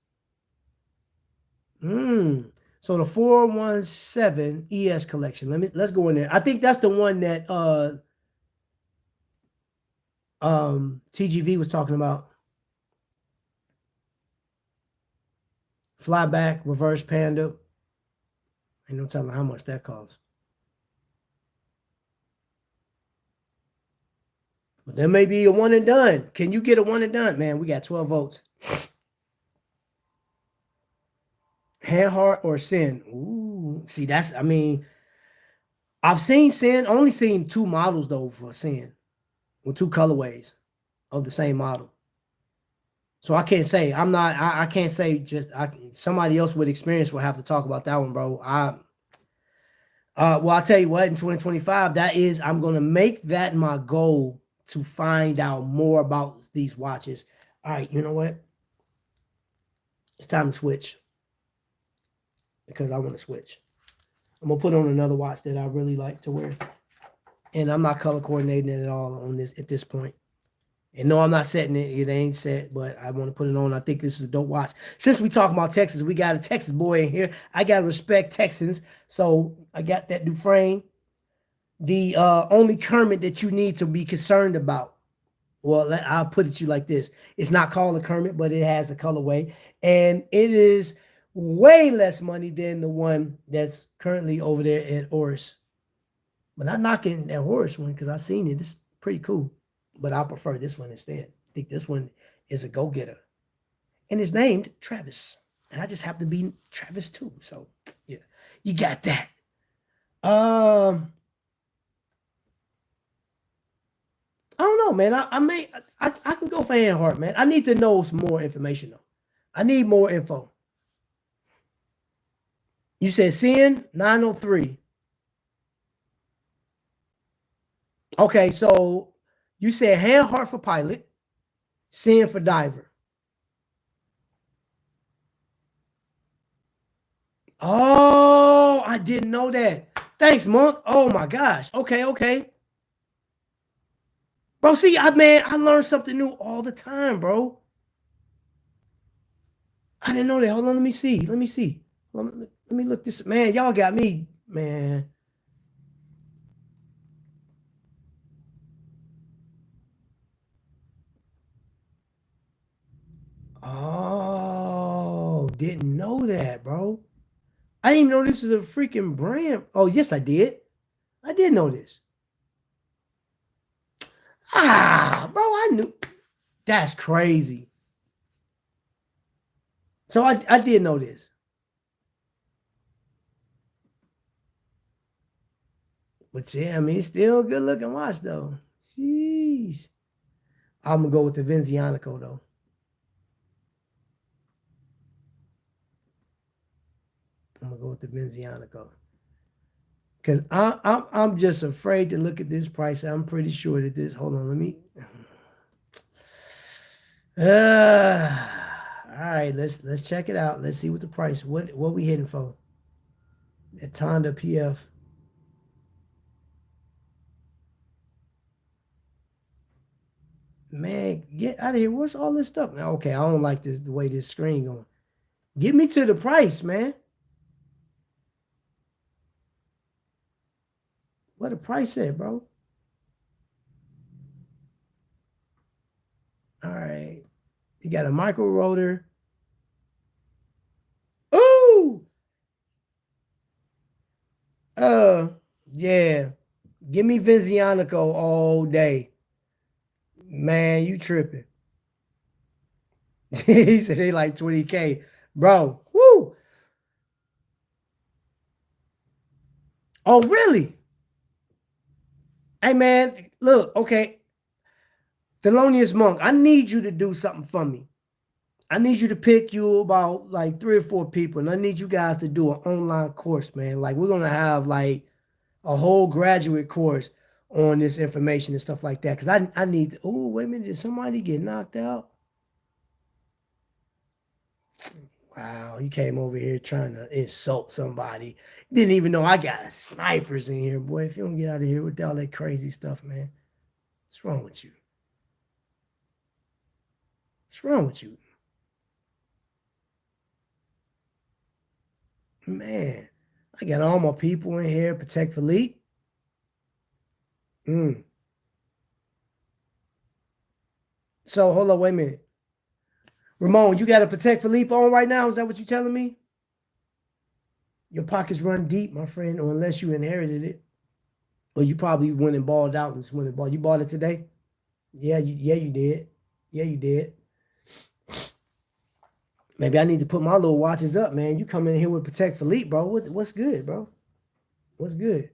So the 417 ES collection. Let's go in there. I think that's the one that TGV was talking about. Flyback, reverse panda. Ain't no telling how much that costs. But there may be a one and done. Can you get a one and done? Man, we got 12 votes. Handhard or Sin? Ooh, see, I've seen Sin, only seen two models though for Sin, with two colorways of the same model. So I can't say I can't say somebody else with experience will have to talk about that one, bro. Well, I'll tell you what, in 2025, I'm gonna make that my goal to find out more about these watches. All right, you know what? It's time to switch because I want to switch. I'm gonna put on another watch that I really like to wear, and I'm not color coordinating it at all on this at this point. And no, I'm not setting it. It ain't set, but I want to put it on. I think this is a dope watch. Since we talking about Texas, we got a Texas boy in here. I gotta respect Texans, so I got that Dufresne. The only Kermit that you need to be concerned about. Well, I'll put it to you like this: it's not called a Kermit, but it has a colorway, and it is way less money than the one that's currently over there at Oris. But not knocking that Horace one because I seen it. It's pretty cool. But I prefer this one instead. I think this one is a go-getter. And it's named Travis. And I just happen to be Travis too. So yeah, you got that. I don't know, man. I can go for Handhard, man. I need to know some more information though. I need more info. You said Sin 903. Okay, so you said Handhard for pilot, Sin for diver. Oh, I didn't know that. Thanks, Monk. Oh my gosh. Okay. Bro, see, I learn something new all the time, bro. I didn't know that. Hold on, let me see. Let me look this. Man, y'all got me, man. Oh, didn't know that, bro. I didn't even know this is a freaking brand. Oh, yes, I did. I did know this. Bro, I knew. That's crazy. So I did know this. But yeah, I mean, it's still a good looking watch though. Jeez. I'm gonna go with the Vizionico though. I'm gonna go with the Vizionico. Cause I'm just afraid to look at this price. I'm pretty sure that this. Hold on, let me. All right, let's check it out. Let's see what the price. What we hitting for? At Tonda PF. Man, get out of here. What's all this stuff? Okay, I don't like this the way this screen going. Get me to the price, man. What the price at, bro? All right. You got a micro rotor. Ooh! Uh, yeah. Give me Vizionico all day. Man, you tripping. He said they like 20K. Bro, woo! Oh, really? Hey, man, look, okay. Thelonious Monk, I need you to do something for me. I need you to pick you about like 3 or 4 people, and I need you guys to do an online course, man. Like, we're gonna have like a whole graduate course on this information and stuff like that. Cause I need, oh, wait a minute, did somebody get knocked out? Wow, he came over here trying to insult somebody. Didn't even know I got snipers in here, boy. If you don't get out of here with all that crazy stuff, man. What's wrong with you? What's wrong with you? Man, I got all my people in here. Protect Philippe. Mm. So hold on, wait a minute. Ramon, you got to Protect Philippe on right now? Is that what you're telling me? Your pockets run deep, my friend, or unless you inherited it. Or you probably went and balled out and just went and bought. You bought it today? Yeah, you did. Yeah, you did. Maybe I need to put my little watches up, man. You come in here with Protect Philippe, bro. What's good, bro? What's good?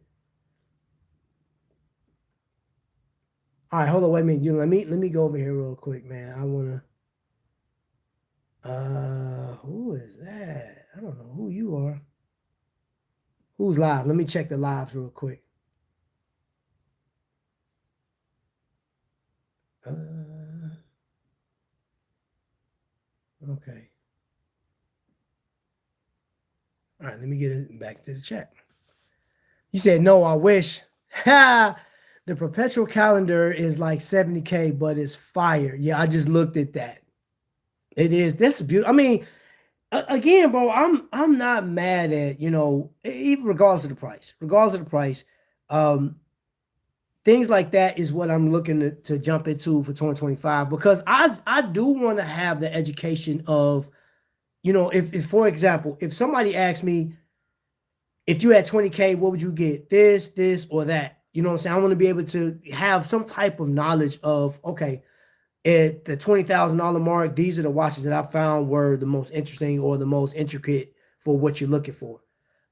All right, hold on, wait a minute. You let me go over here real quick, man. I wanna who is that? I don't know who you are. Who's live? Let me check the lives real quick. Okay. All right, let me get it back to the chat. You said no, I wish. Ha! The perpetual calendar is like 70K, but it's fire. Yeah, I just looked at that. It is. That's beautiful. I mean, again, bro, I'm not mad at, even regardless of the price. Regardless of the price, um, things like that is what I'm looking to jump into for 2025 because I do want to have the education of, if for example, if somebody asks me, if you had 20K, what would you get? This, or that? You know what I'm saying? I want to be able to have some type of knowledge of, okay, at the $20,000 mark, these are the watches that I found were the most interesting or the most intricate for what you're looking for.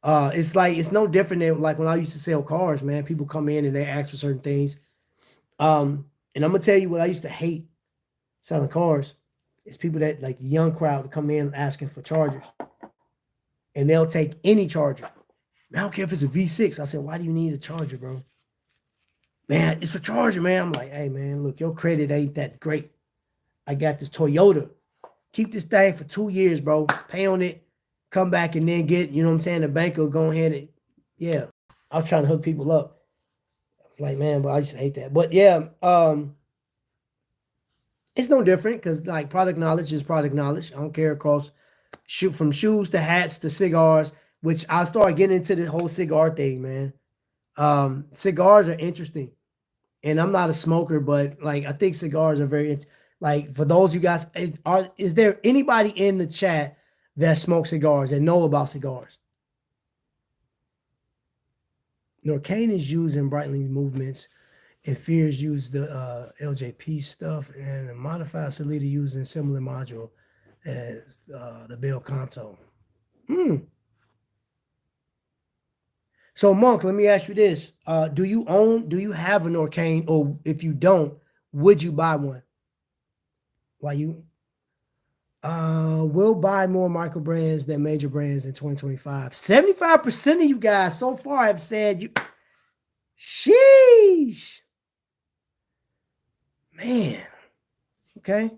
It's like it's no different than like when I used to sell cars, man. People come in and they ask for certain things. And I'm gonna tell you what I used to hate selling cars is people that like the young crowd come in asking for chargers, and they'll take any charger. I don't care if it's a V6. I said, why do you need a charger, bro? Man, it's a charger, man. I'm like, hey, man, look, your credit ain't that great. I got this Toyota. Keep this thing for 2 years, bro. Pay on it. Come back and then get, you know what I'm saying? The bank will go ahead and, yeah. I was trying to hook people up. I was like, man, but I just hate that. But yeah, it's no different because like product knowledge is product knowledge. I don't care across from shoes to hats to cigars, which I started getting into the whole cigar thing, man. Cigars are interesting. And I'm not a smoker, but like I think cigars are very like for those you guys is there anybody in the chat that smokes cigars and know about cigars? Norcaine is used in Breitling movements, and Fears use the LJP stuff, and a modified Solita used in similar module as the Bell console. So, Monk, let me ask you this: do you have a Norcaine, or if you don't, would you buy one? Why you will buy more micro brands than major brands in 2025. 75% of you guys so far have said you sheesh. Man. Okay.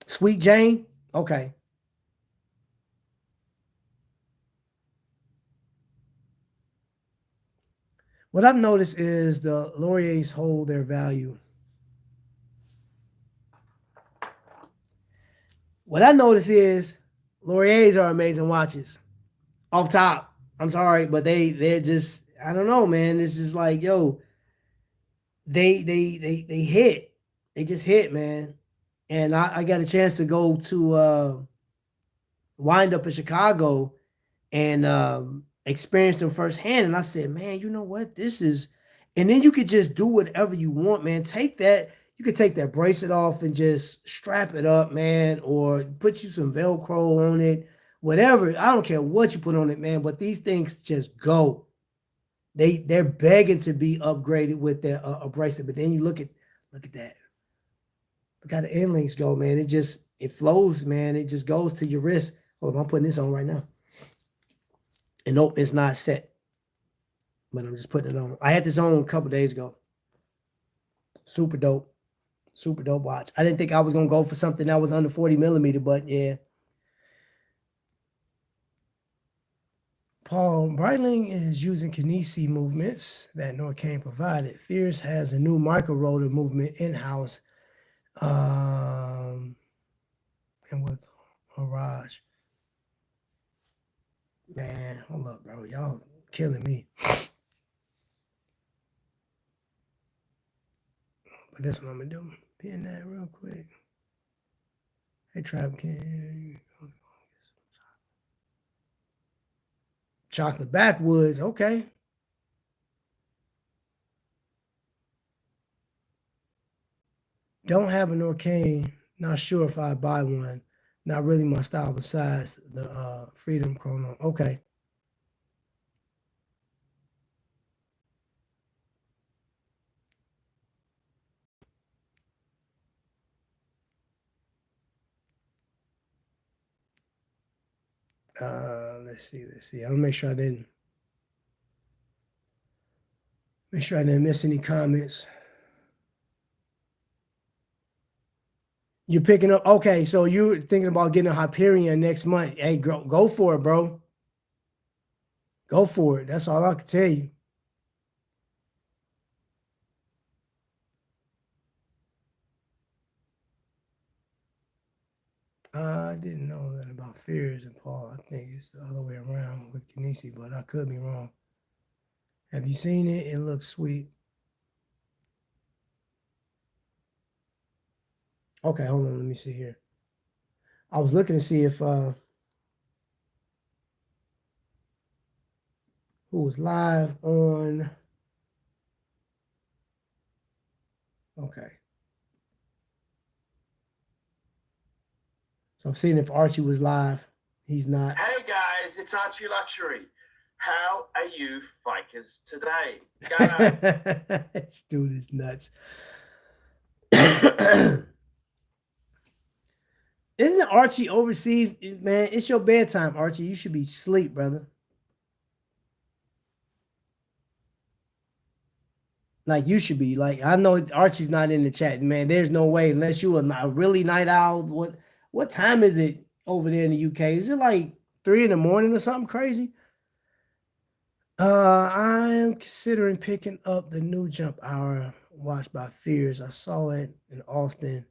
Sweet Jane. Okay. What I've noticed is the Lauriers hold their value. What I notice is Lauriers are amazing watches. Off top. I'm sorry, but they're just I don't know, man. It's just like, yo, they hit. They just hit, man. And I got a chance to go to wind up in Chicago and experienced them firsthand. And I said, man, you know what? This is, and then you could just do whatever you want, man. Take that, you could take that bracelet off and just strap it up, man, or put you some Velcro on it, whatever. I don't care what you put on it, man. But these things just go. They're begging to be upgraded with their a bracelet. But then you look at that. Look how the end links go, man. It flows, man. It just goes to your wrist. Hold on, I'm putting this on right now. And nope, it's not set. But I'm just putting it on. I had this on a couple days ago. Super dope. Super dope watch. I didn't think I was gonna go for something that was under 40 millimeter, but yeah. Paul Breitling is using kinesis movements that Norcane provided. Fierce has a new micro rotor movement in-house. And with Mirage. Man, hold up, bro. Y'all killing me. But this what I'm gonna do. Pin that real quick. Hey, Trap King. Chocolate backwoods. Okay. Don't have an Norcane. Not sure if I buy one. Not really my style besides the Freedom Chrono. Okay. Let's see. I'll make sure I didn't miss any comments. You're picking up. Okay, so you're thinking about getting a Hyperion next month. Hey, go for it, bro. Go for it. That's all I can tell you. I didn't know that about Fears and Paul. I think it's the other way around with Kinesi, but I could be wrong. Have you seen it? It looks sweet. Okay, hold on. Let me see here. I was looking to see if who was live on. Okay. So I'm seeing if Archie was live. He's not. Hey guys, it's Archie Luxury. How are you fakers today? This dude is nuts. Isn't Archie overseas? Man, it's your bedtime, Archie. You should be asleep, brother. Like you should be. Like I know Archie's not in the chat, man. There's no way unless you a really night owl. What time is it over there in the UK? Is it like 3 in the morning or something crazy? I am considering picking up the new Jump Hour watch by Fears. I saw it in Austin.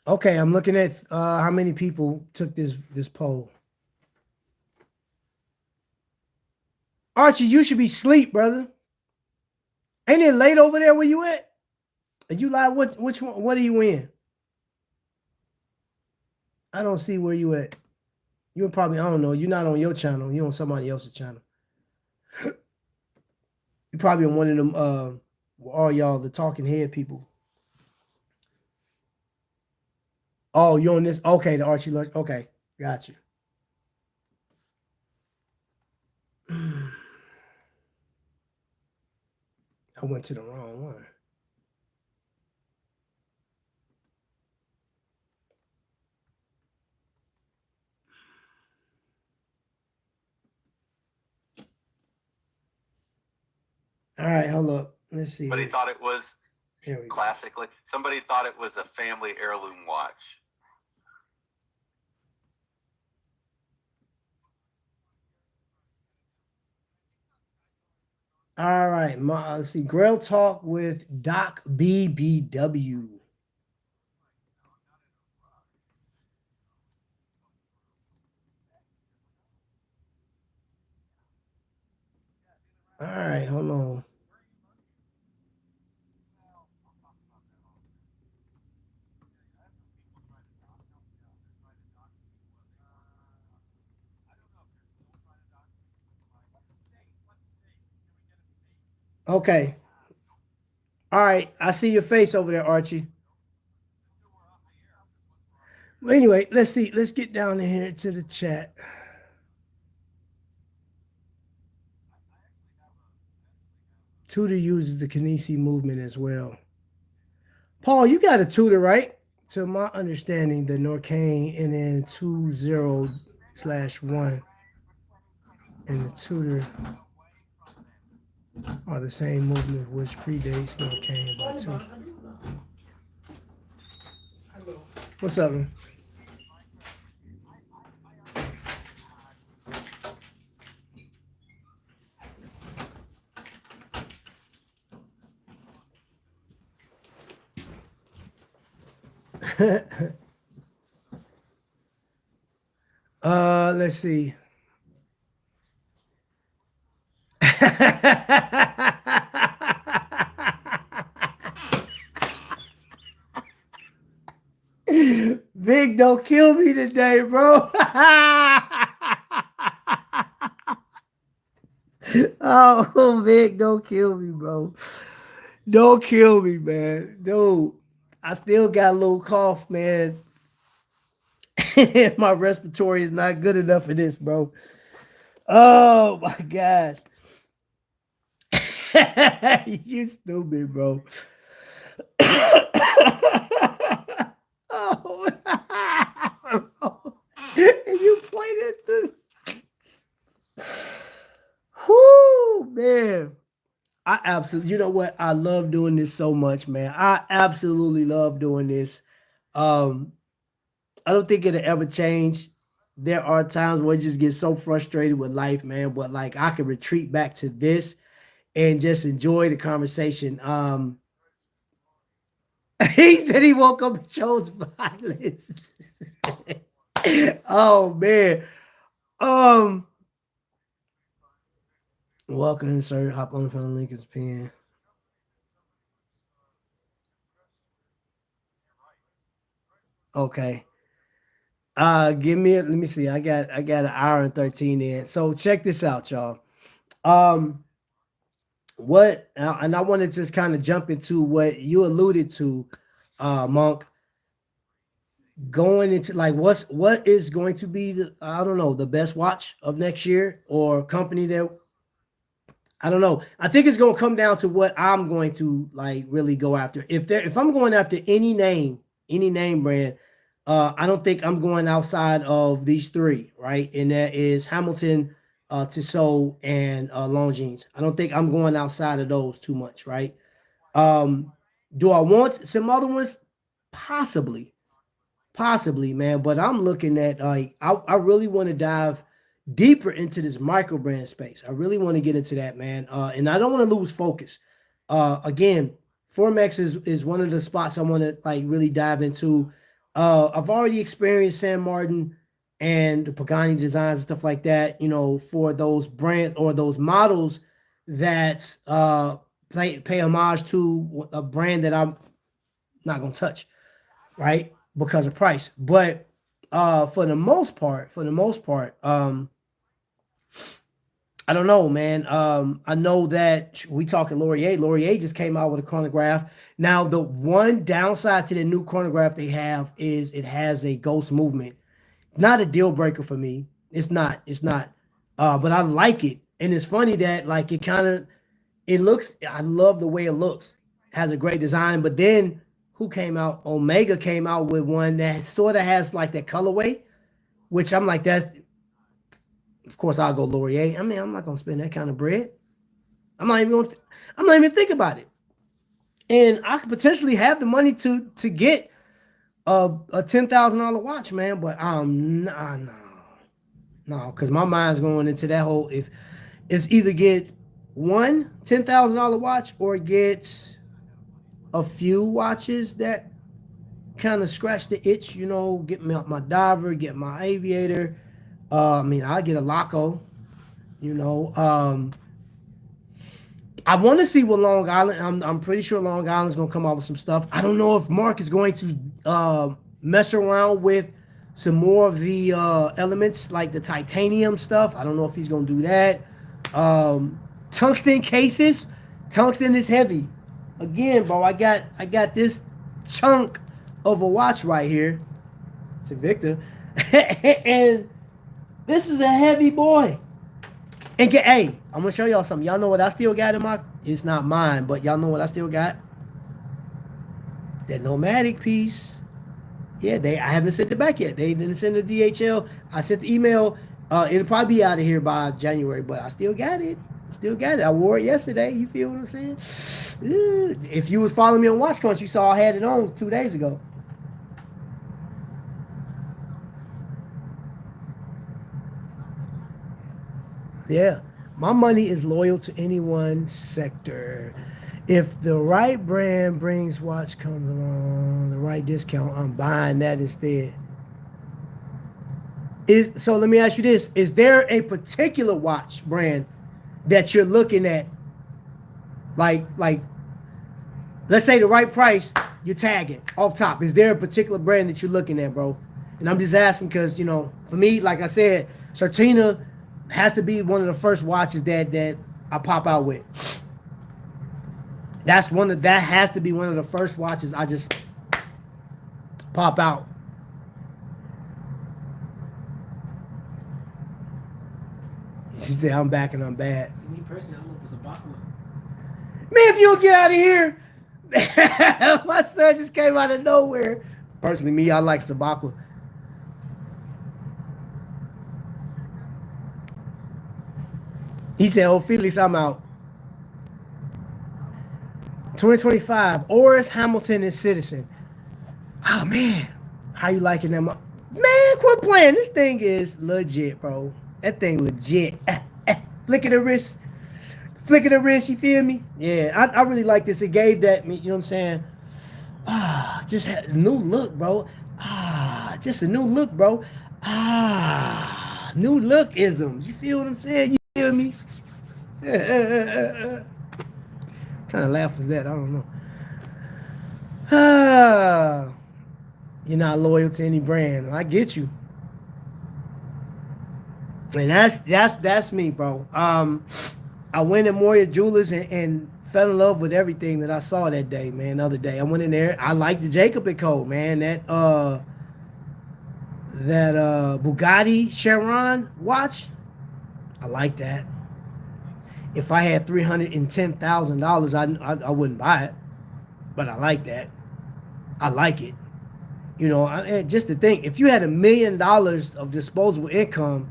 Okay, I'm looking at how many people took this poll. Archie, you should be asleep, brother. Ain't it late over there where you at? Are you live? Which one? What are you in? I don't see where you at. You're probably, I don't know. You're not on your channel. You're on somebody else's channel. You're probably on one of them, all y'all, the talking head people. Oh, you're on this. Okay, the Archie Lunch. Okay. Got you. I went to the wrong one. All right, hold up. Let's see. Somebody thought it was Here we go. classically. Somebody thought it was a family heirloom watch. All right, let's see. Grail Talk with Doc BBW. All right, hold on. Okay. All right, I see your face over there, Archie. Well, anyway, let's see. Let's get down here to the chat. Tutor uses the Kinesi movement as well. Paul, you got a tutor, right? To my understanding, the Norcane and then 20/1 and the tutor are the same movement which predates Norcane by 2. What's up, man? Let's see. Vic, don't kill me today, bro. Oh, Vic, don't kill me, bro. Don't kill me, man. Dude, I still got a little cough, man. My respiratory is not good enough for this, bro. Oh my gosh. You stupid, bro. Oh, and you pointed the. Whoo, man. I absolutely, you know what? I love doing this so much, man. I absolutely love doing this. Um, I don't think it'll ever change. There are times where I just get so frustrated with life, man. But like I can retreat back to this and just enjoy the conversation. He said he woke up and chose violence. Oh man. Um, welcome, sir. Hop on the phone, Lincoln's pen. Okay. Give me let me see. I got an hour and 13 in. So check this out, y'all. Um, what and I want to just kind of jump into what you alluded to, Monk, going into like what is going to be the I don't know the best watch of next year or company that I don't know. I think it's gonna come down to what I'm going to like really go after. If I'm going after any name brand, I don't think I'm going outside of these three, right? And that is Hamilton, Tissot, and Longines. I don't think I'm going outside of those too much, right? Um, do I want some other ones? Possibly. Possibly, man, but I'm looking at like I really want to dive deeper into this micro brand space. I really want to get into that, man. And I don't want to lose focus. Again, Formex is one of the spots I want to like really dive into. I've already experienced San Martin and the Pagani designs and stuff like that, you know, for those brands or those models that pay homage to a brand that I'm not gonna touch, right? Because of price. But for the most part, I don't know, man. I know that we talking Laurier. Laurier just came out with a chronograph. Now, the one downside to the new chronograph they have is it has a ghost movement. not a deal breaker for me. It's not. It's not. But I like it, and it's funny that like it kind of it looks. I love the way it looks. It has a great design, but then who came out? Omega came out with one that sort of has like that colorway, which I'm like, that's of course I'll go Laurier. I mean, I'm not gonna spend that kind of bread. I'm not even gonna. I'm not even think about it. And I could potentially have the money to get a $10,000 watch, man. But nah, no, because my mind's going into that whole if it's either get one $10,000 watch or get a few watches that kind of scratch the itch, you know, get me up my diver, get my aviator. I mean, I get a Laco, you know. I want to see what Long Island. I'm pretty sure Long Island's gonna come out with some stuff. I don't know if Mark is going to mess around with some more of the elements like the titanium stuff. I don't know if he's gonna do that. Tungsten cases. Tungsten is heavy. Again, bro, I got this chunk of a watch right here. To Victor, and this is a heavy boy. And hey, I'm gonna show y'all something. Y'all know what I still got in my. It's not mine, but y'all know what I still got. That nomadic piece. Yeah, I haven't sent it back yet. They didn't send the DHL. I sent the email. It'll probably be out of here by January, but I still got it. Still got it. I wore it yesterday. You feel what I'm saying? If you was following me on Watch Crunch, you saw I had it on 2 days ago. Yeah, my money is loyal to any one sector. If the right brand brings watch comes along, the right discount, I'm buying that instead. So let me ask you this. Is there a particular watch brand that you're looking at? Like let's say the right price, you're tagging off top. Is there a particular brand that you're looking at, bro? And I'm just asking because, you know, for me, like I said, Certina has to be one of the first watches that I pop out with. That has to be one of the first watches I just pop out. She said, I'm back and I'm bad. See, me personally, I love the Sabaka. Man, if you don't get out of here. My son just came out of nowhere. Personally, me, I like Sabaka. He said, oh, Felix, I'm out. 2025, Oris, Hamilton, and Citizen. Oh, man. How you liking them? Man, quit playing. This thing is legit, bro. That thing legit. Flick of the wrist. Flick of the wrist, you feel me? Yeah, I really like this. It gave that, you know what I'm saying? Just had a new look, bro. Just a new look, bro. New look-isms. You feel what I'm saying? You feel me? Kind of laugh was that? I don't know. You're not loyal to any brand. I get you. And that's me, bro. I went in Moria Jewelers and fell in love with everything that I saw that day, man. The other day, I went in there. I liked the Jacob & Co, man. That Bugatti Chiron watch, I like that. If I had $310,000, I wouldn't buy it, but I like that. I like it. You know, just to think, if you had $1 million of disposable income,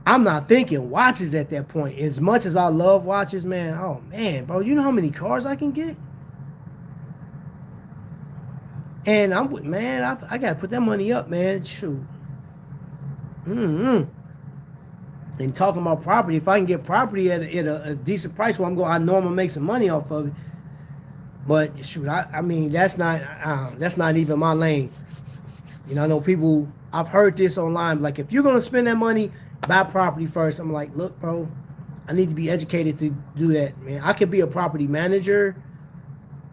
I'm not thinking watches at that point. As much as I love watches, man, oh man, bro, you know how many cars I can get? And I gotta put that money up, man. Shoot. And talking about property, if I can get property at a decent price where I know I'm gonna make some money off of it. But shoot, I mean that's not even my lane. You know, I know people. I've heard this online. Like, if you're gonna spend that money, buy property first. I'm like, look, bro, I need to be educated to do that, man. I could be a property manager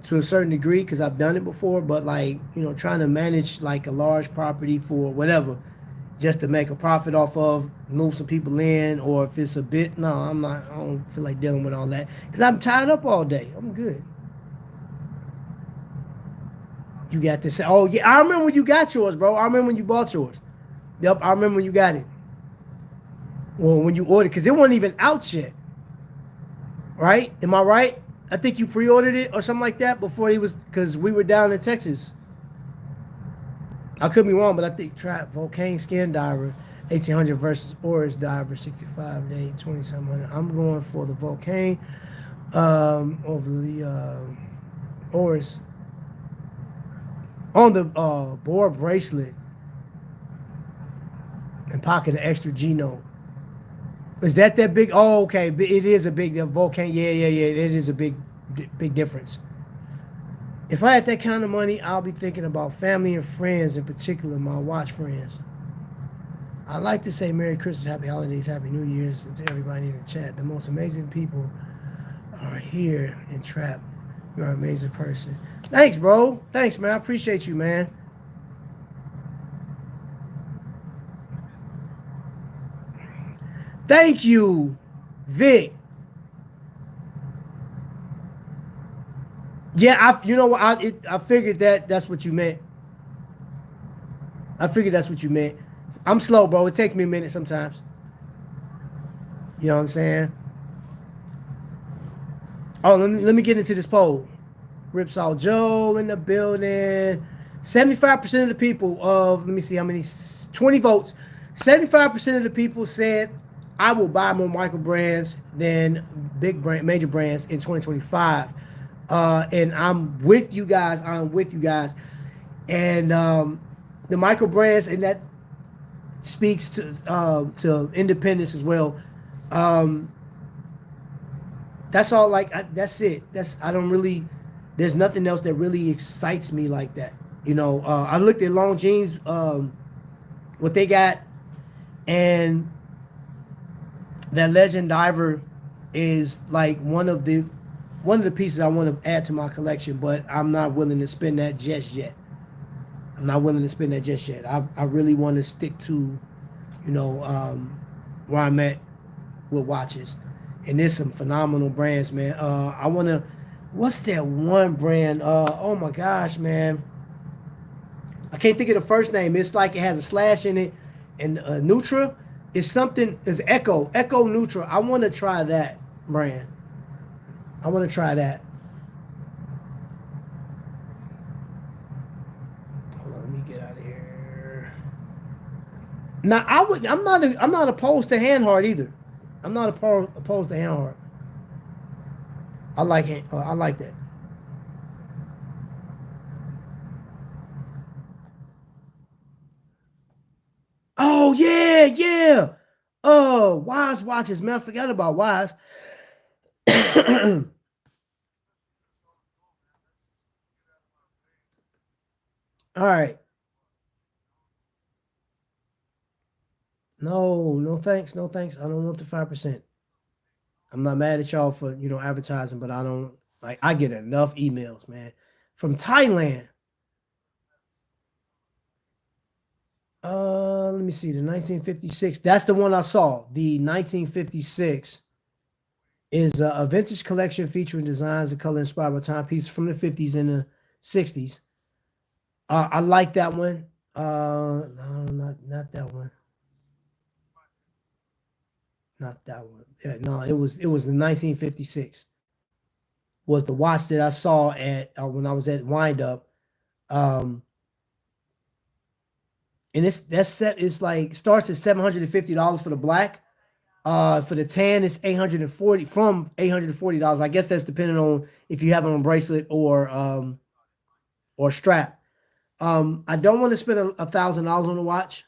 to a certain degree because I've done it before, but like, you know, trying to manage like a large property for whatever, just to make a profit off of, move some people in, or if it's a bit, no, I'm not. I don't feel like dealing with all that because I'm tied up all day. I'm good. You got to say, oh yeah, I remember when you got yours, bro. I remember when you bought yours. Yep, I remember when you got it. Well, when you ordered, because it wasn't even out yet, right? Am I right? I think you pre-ordered it or something like that before he was, because we were down in Texas. I could be wrong, but I think Trap Volcane Skin Diver 1800 versus Oris Diver 65 day 2700. I'm going for the Volcane over the Oris on the board bracelet and pocket an extra G note. Is that big? Oh, okay. It is a big, the Volcane. Yeah. It is a big difference. If I had that kind of money, I'll be thinking about family and friends, in particular my watch friends. I'd like to say Merry Christmas, Happy Holidays, Happy New Year's to everybody in the chat. The most amazing people are here in Trap. You're an amazing person. Thanks, bro. Thanks, man. I appreciate you, man. Thank you, Vic. Yeah, you know what? I figured that's what you meant. I figured that's what you meant. I'm slow, bro. It takes me a minute sometimes. You know what I'm saying? Oh, let me get into this poll. Ripsaw Joe in the building. 75% of the people of, let me see how many, 20 votes. 75% of the people said I will buy more Microbrands than major brands in 2025. And I'm with you guys. And the Microbrands, and that speaks to independence as well. That's all. That's it. I don't really. There's nothing else that really excites me like that. You know, I looked at Long Jeans, what they got, and that Legend Diver is like one of the pieces I want to add to my collection, but I'm not willing to spend that just yet. I really want to stick to, you know, where I'm at with watches. And there's some phenomenal brands, man. I want to, what's that one brand? Oh my gosh, man. I can't think of the first name. It's like it has a slash in it. And Nutra is something, is Echo Nutra. I want to try that brand. I want to try that. Hold on, let me get out of here. Now I'm not opposed to Handhard either. I'm not opposed to Handhard. I like that. Oh yeah. Oh, Wise watches, man. I forgot about Wise. All right. No thanks. I don't want the 5%. I'm not mad at y'all for, you know, advertising, but I don't like, I get enough emails, man. From Thailand. Let me see, the 1956. That's the one I saw. The 1956 is a vintage collection featuring designs and color inspired by timepieces from the 50s and the 60s. I like that one. No, not that one. Not that one. Yeah, no, it was the 1956. Was the watch that I saw at when I was at Wind Up. And that set is like starts at $750 for the black. For the tan, it's $840. I guess that's depending on if you have it on bracelet or strap. I don't want to spend $1,000 on the watch,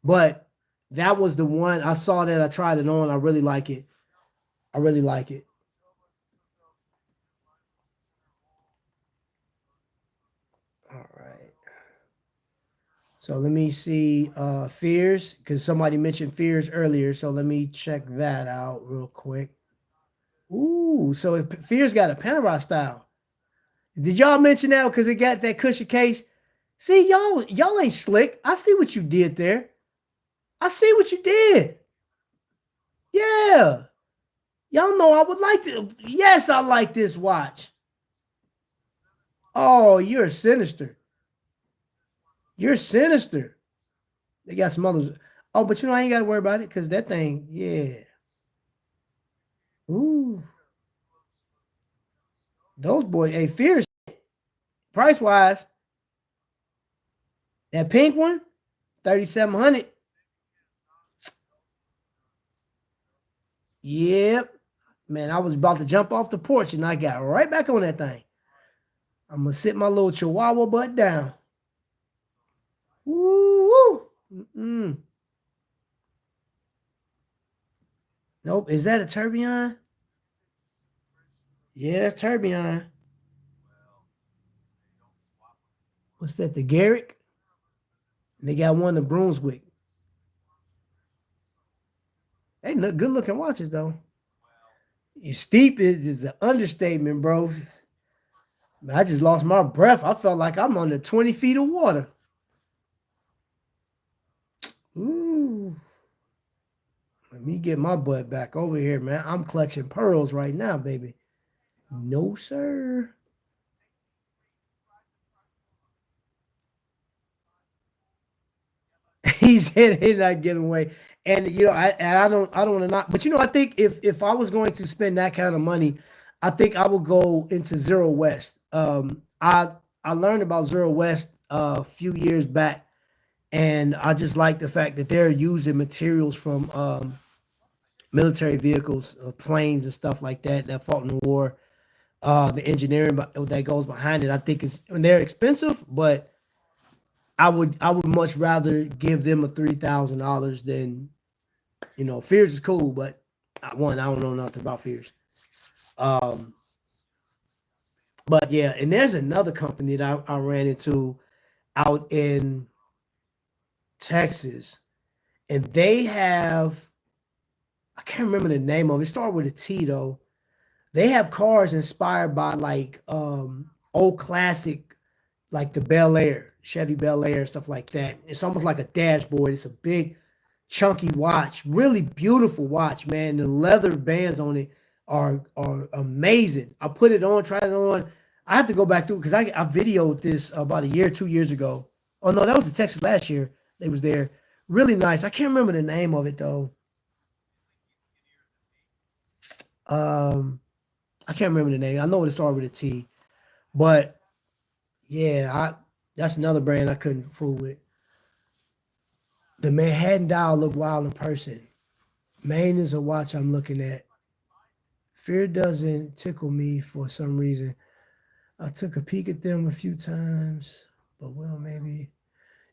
but that was the one I saw that I tried it on. I really like it. All right. So let me see Fears, because somebody mentioned Fears earlier. So let me check that out real quick. Ooh, so Fears got a Panerai style. Did y'all mention that because it got that cushion case? See, y'all ain't slick. I see what you did there. I see what you did. Yeah. Y'all know I would like to. Yes, I like this watch. Oh, you're sinister. You're sinister. They got some others. Oh, but I ain't got to worry about it because that thing, yeah. Ooh, those boys, hey, fierce price wise. That pink one, 3,700. Yep. Man, I was about to jump off the porch and I got right back on that thing. I'm gonna sit my little chihuahua butt down. Woo woo. Mm-mm. Nope. Is that a tourbillon? Yeah, that's tourbillon. What's that? The Garrick? And they got one in Brunswick. They look good looking watches though. Steep is an understatement, bro. I just lost my breath. I felt like I'm under 20 feet of water. Ooh. Let me get my butt back over here, man. I'm clutching pearls right now, baby. No, sir. He said he's not getting away. And I don't want to not, but I think if I was going to spend that kind of money, I think I would go into Zero West. I learned about Zero West a few years back, and I just like the fact that they're using materials from military vehicles, planes and stuff like that fought in the war. The engineering that goes behind it, I think is and they're expensive, but I would much rather give them a $3,000 than Fears is cool, but one I don't know nothing about Fears. Um, but yeah, and there's another company that I ran into out in Texas, and they have I can't remember the name of it. It started with a T though. They have cars inspired by like old classic like the Bel Air, Chevy Bel Air, stuff like that. It's almost like a dashboard. It's a big, chunky watch, really beautiful watch, man. The leather bands on it are amazing. I put it on, tried it on. I have to go back through because I videoed this about a year, 2 years ago. Oh no, that was in Texas last year. They was there. Really nice. I can't remember the name of it though. Um, I can't remember the name. I know it started with a T, but yeah, that's another brand I couldn't fool with. The Manhattan Dial look wild in person. Maine is a watch I'm looking at. Fear doesn't tickle me for some reason. I took a peek at them a few times, but well, maybe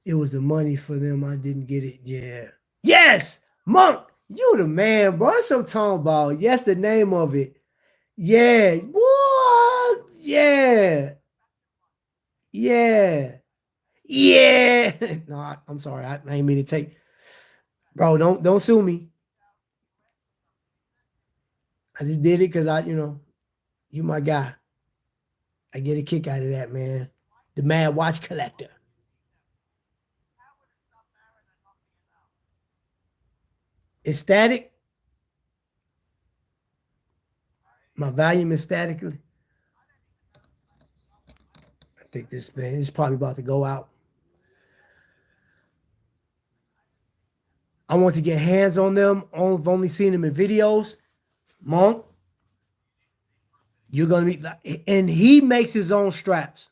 it was the money for them. I didn't get it. Yeah. Yes, Monk, you the man, bro. That's what I'm talking about. Yes, the name of it. Yeah. What? Yeah. Yeah. Yeah. No, I'm sorry. I ain't mean to take. Bro, don't sue me. I just did it because you my guy. I get a kick out of that, man. The mad watch collector. It's static. My volume is statically. I think this man is probably about to go out. I want to get hands on them. I've only seen them in videos. Monk, you're gonna be, and he makes his own straps.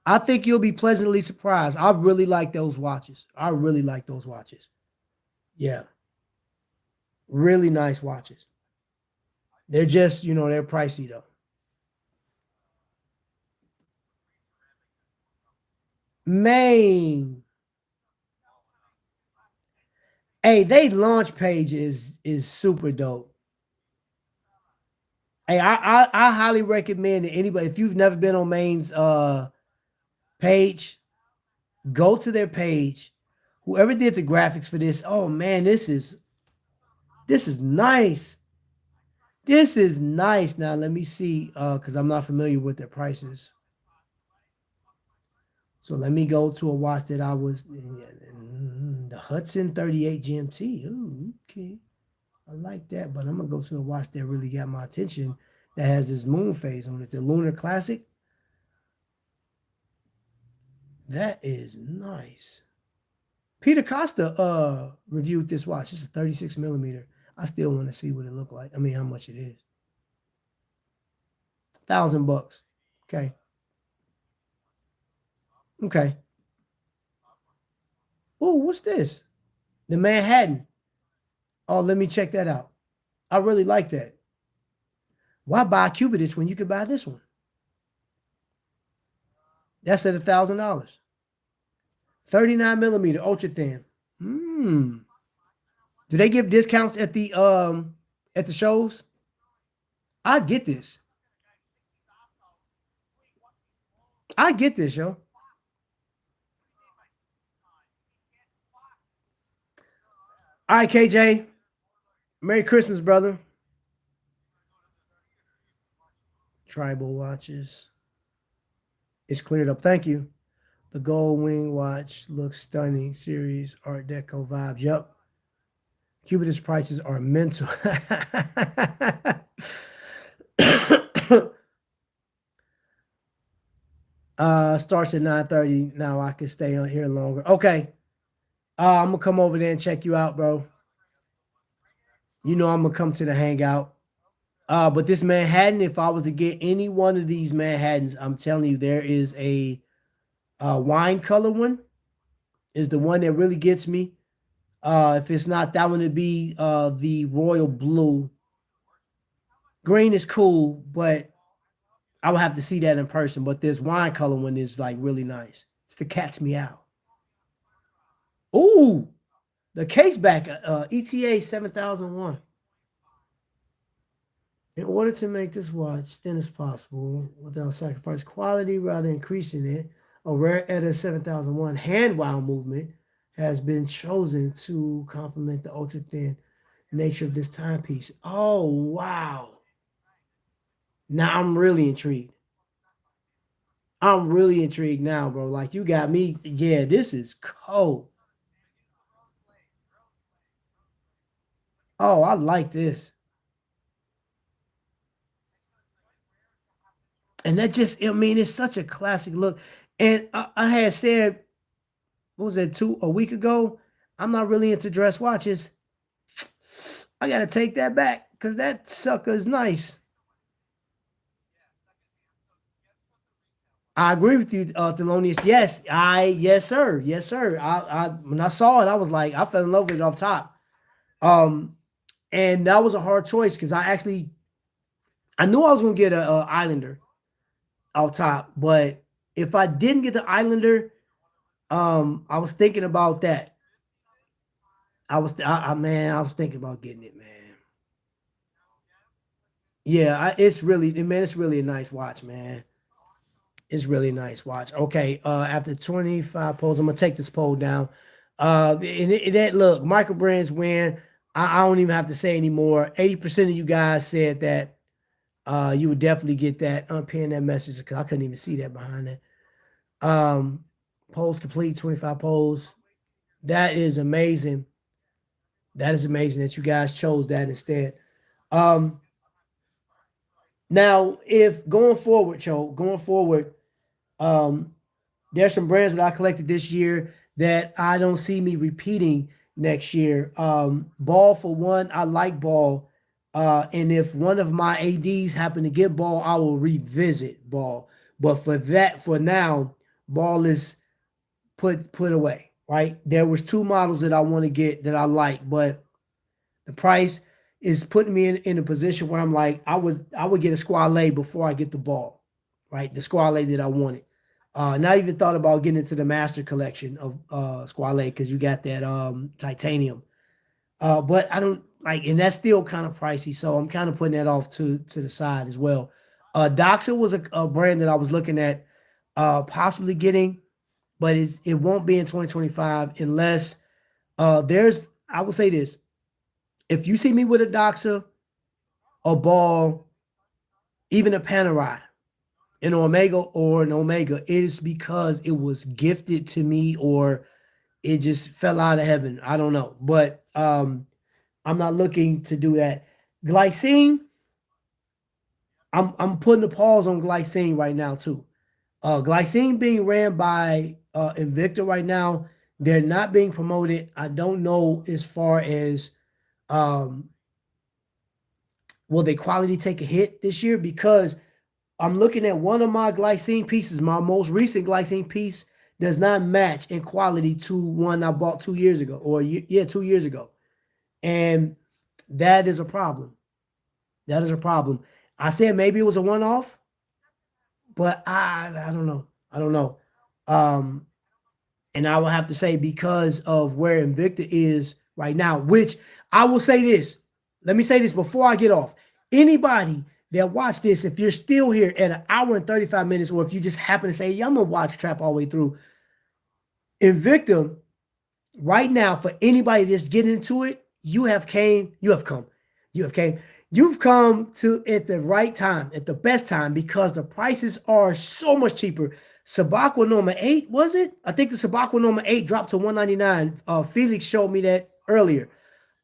I think you'll be pleasantly surprised. I really like those watches. I really like those watches. Yeah, really nice watches. They're just, they're pricey though. Man, hey, they launch page is super dope. Hey, I highly recommend that anybody if you've never been on Maine's page, go to their page. Whoever did the graphics for this, oh man, this is nice. This is nice. Now let me see, because I'm not familiar with their prices. So let me go to a watch that I was the Hudson 38 GMT. Ooh, okay. I like that, but I'm gonna go to a watch that really got my attention that has this moon phase on it. The Lunar Classic. That is nice. Peter Costa reviewed this watch. It's a 36 millimeter. I still want to see what it looked like. I mean, how much it is. $1,000. Okay. Okay. Oh, what's this? The Manhattan. Oh, let me check that out. I really like that. Why buy a Cubitus when you could buy this one? That's at $1,000. 39 millimeter ultra thin. Do they give discounts at the shows? I'd get this. I get this, yo. All right, KJ. Merry Christmas, brother. Tribal watches. It's cleared up. Thank you. The gold wing watch looks stunning. Series Art Deco vibes. Yep. Cubitous prices are mental. Starts at 9:30. Now I can stay on here longer. Okay. I'm gonna come over there and check you out, bro. You know I'm gonna come to the hangout. But this Manhattan, if I was to get any one of these Manhattans, I'm telling you, there is a wine color one is the one that really gets me. If it's not that one, it'd be the royal blue. Green is cool, but I would have to see that in person. But this wine color one is like really nice. It's the cat's meow. Ooh, the case back, ETA 7001. In order to make this watch thin as possible without sacrifice quality, rather increasing it, a rare ETA 7001 hand wound movement has been chosen to complement the ultra thin nature of this timepiece. Oh, wow. Now I'm really intrigued. I'm really intrigued now, bro. Like you got me. Yeah, this is cold. Oh, I like this. And that just, I mean, it's such a classic look. And I had said, what was that, a week ago? I'm not really into dress watches. I gotta take that back because that sucker is nice. I agree with you, Thelonious. Yes, sir. Yes, sir. I when I saw it, I was like, I fell in love with it off top. Um, and that was a hard choice because I knew I was gonna get a Islander off top, but if I didn't get the Islander, I was thinking about that. I was thinking about getting it, man. Yeah, it's really, man, it's really a nice watch, man. It's really a nice watch. Okay, after 25 polls, I'm gonna take this poll down. That look, Microbrands win. I don't even have to say anymore. 80% of you guys said that you would definitely get that. Unpin that message because I couldn't even see that behind it. Polls complete, 25 polls. That is amazing. That is amazing that you guys chose that instead. Now, if going forward, Joe, going forward, there's some brands that I collected this year that I don't see me repeating next year. Ball for one, I like Ball. And if one of my ADs happen to get Ball, I will revisit Ball. But for now, Ball is put away, right? There was two models that I want to get that I like, but the price is putting me in a position where I'm like, I would get a Squale before I get the Ball, right? The Squale that I wanted. And I even thought about getting into the master collection of Squale because you got that titanium. But I don't like, and that's still kind of pricey, so I'm kind of putting that off to the side as well. Doxa was a brand that I was looking at possibly getting, but it won't be in 2025 unless I will say this. If you see me with a Doxa, a Ball, even a Panerai, an Omega, it is because it was gifted to me or it just fell out of heaven. I don't know. But I'm not looking to do that. Glycine, I'm putting a pause on Glycine right now too. Glycine being ran by Invicta right now, They're not being promoted. I don't know as far as will their quality take a hit this year, because I'm looking at one of my glycine pieces. My most recent glycine piece does not match in quality to one I bought 2 years ago, or 2 years ago, and that is a problem. That is a problem. I said maybe it was a one off, but I don't know. I don't know. Um, and I will have to say, because of where Invicta is right now, which I will say this. Let me say this before I get off. Anybody that watch this, if you're still here at an hour and 35 minutes, or if you just happen to say, yeah, I'm gonna watch Trap all the way through, Invicta right now, for anybody that's getting into it, you've come to at the right time, at the best time, because the prices are so much cheaper. Sabakwa Norma 8, was it? I think the Sabakwa Norma 8 dropped to 199. Felix showed me that earlier.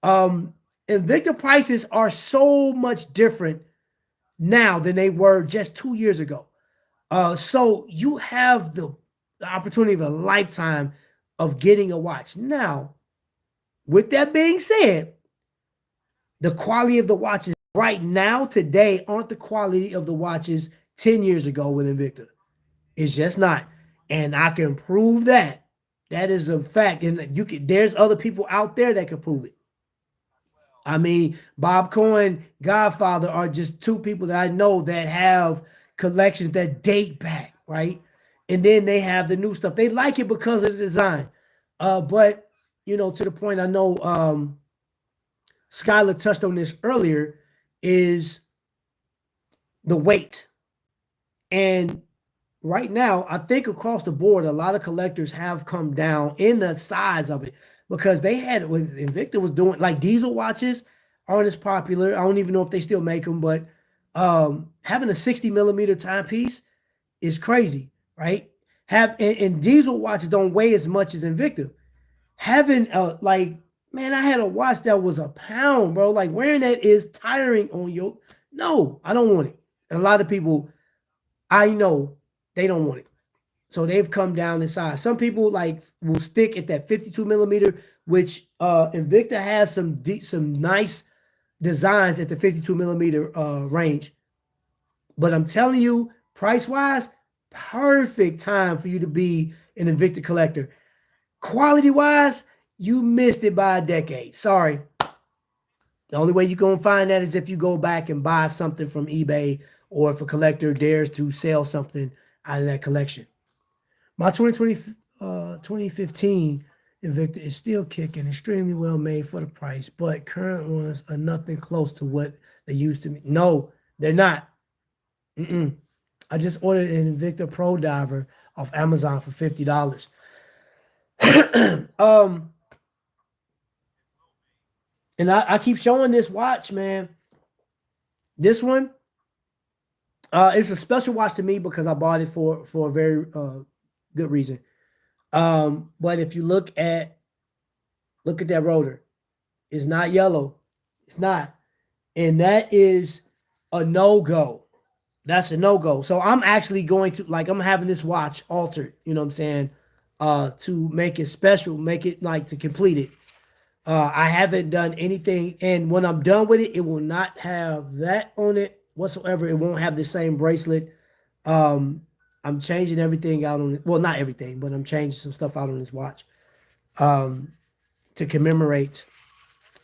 Invicta prices are so much different now than they were just 2 years ago. So you have the opportunity of a lifetime of getting a watch. Now, with that being said, the quality of the watches right now, today, aren't the quality of the watches 10 years ago with Invicta. It's just not. And I can prove that. That is a fact. And there's other people out there that can prove it. I mean, Bob Cohen, Godfather are just two people that I know that have collections that date back, right? And then they have the new stuff. They like it because of the design. But to the point, I know Skylar touched on this earlier, is the weight. And right now, I think across the board, a lot of collectors have come down in the size of it, because they had, when Invicta was doing, like, diesel watches aren't as popular. I don't even know if they still make them, but having a 60 millimeter timepiece is crazy, right? And diesel watches don't weigh as much as Invicta. Having man, I had a watch that was a pound, bro. Like, wearing that is tiring on your. No, I don't want it. And a lot of people, I know, they don't want it. So they've come down in size. Some people will stick at that 52 millimeter, which Invicta has some nice designs at the 52 millimeter range. But I'm telling you, price wise, perfect time for you to be an Invicta collector. Quality wise, you missed it by a decade. Sorry. The only way you're going to find that is if you go back and buy something from eBay, or if a collector dares to sell something out of that collection. My 2015 Invicta is still kicking, extremely well made for the price, but current ones are nothing close to what they used to be. No, they're not. I just ordered an Invicta Pro Diver off Amazon for $50. And I keep showing this watch, man. This one, it's a special watch to me because I bought it for a very good reason. But if you look at that rotor, it's not yellow. It's not. And that is a no-go. That's a no-go. So I'm actually going to, I'm having this watch altered, you know what I'm saying, to make it special, make it to complete it. I haven't done anything, and when I'm done with it, it will not have that on it whatsoever. It won't have the same bracelet. I'm changing everything out on it. Well, not everything, but I'm changing some stuff out on this watch to commemorate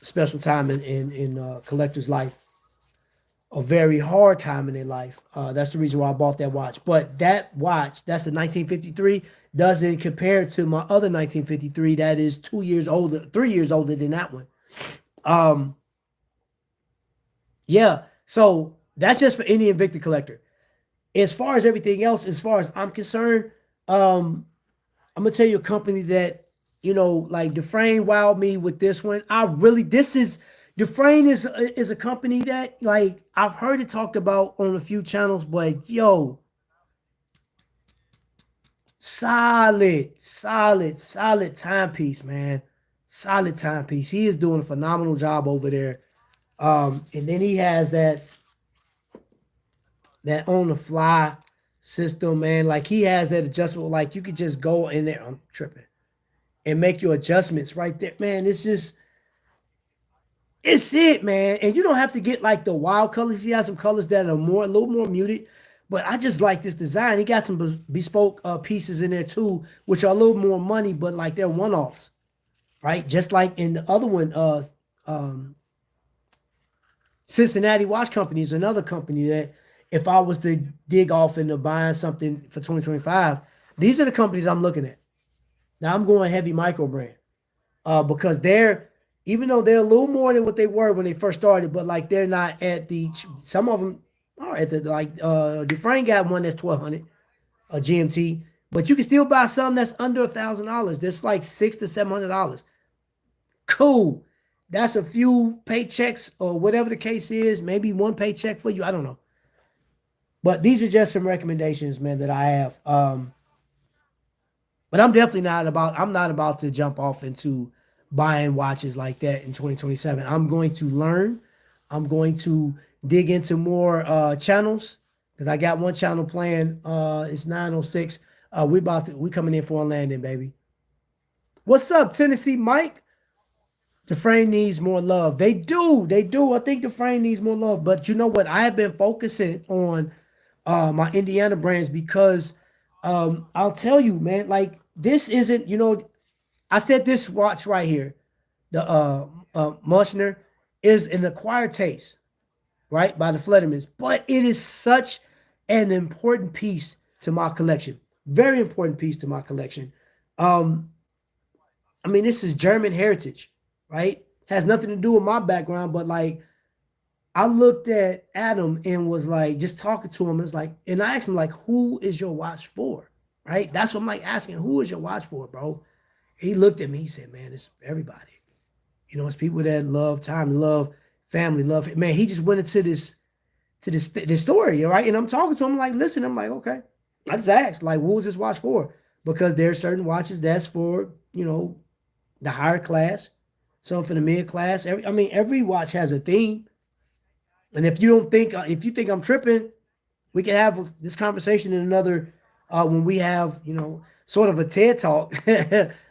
a special time in collector's life, a very hard time in their life. That's the reason why I bought that watch. But that watch, that's the 1953, doesn't compare to my other 1953 that is 2 years older, 3 years older than that one. Yeah, so that's just for any Invicta collector. As far as everything else, as far as I'm concerned, I'm gonna tell you a company that, Dufresne wowed me with this one. Dufresne is a company that, I've heard it talked about on a few channels, but solid timepiece, man. Solid timepiece. He is doing a phenomenal job over there. And then he has that on the fly system, man. He has that adjustable, you could just go in there. I'm tripping. and make your adjustments right there, man. It's it, man. And you don't have to get like the wild colors. He has some colors that are a little more muted. But I just like this design. He got some bespoke pieces in there too, which are a little more money, but like they're one-offs, right? Just like in the other one, um, Cincinnati Watch Company is another company that if I was to dig off into buying something for 2025, these are the companies I'm looking at. Now I'm going heavy Microbrand because they're even though they're a little more than what they were when they first started, but like they're not at the some of them are at the like Dufresne got one that's 1,200 a GMT, but you can still buy some that's under $1,000. That's like $600 to $700. Cool. That's a few paychecks or whatever the case is. Maybe one paycheck for you. I don't know. But these are just some recommendations, man, that I have. But I'm definitely not about. I'm not about to jump off into buying watches like that in 2027. I'm going to learn. I'm going to dig into more channels because I got one channel playing. It's 906. We coming in for a landing, baby. What's up, Tennessee Mike? The frame needs more love. They do. They do. I think the frame needs more love. But you know what? I have been focusing on my Indiana brands because I'll tell you, man, like this isn't, I said this watch right here, the Mushner, is an acquired taste, right, by the Fledermans, but it is such an important piece to my collection. Very important piece to my collection. I mean, this is German heritage, right? Has nothing to do with my background, but like I looked at Adam and was like, just talking to him. It's like, and I asked him, like, who is your watch for? Right? That's what I'm like asking, who is your watch for, bro? He looked at me, he said, man, it's everybody. It's people that love time, love family, love. Man, he just went into this story, right? And I'm talking to him, like, listen, I'm like, okay. I just asked, like, who's this watch for? Because there are certain watches that's for, the higher class, some for the mid class. Every watch has a theme. And if you think I'm tripping, we can have this conversation in another when we have sort of a TED talk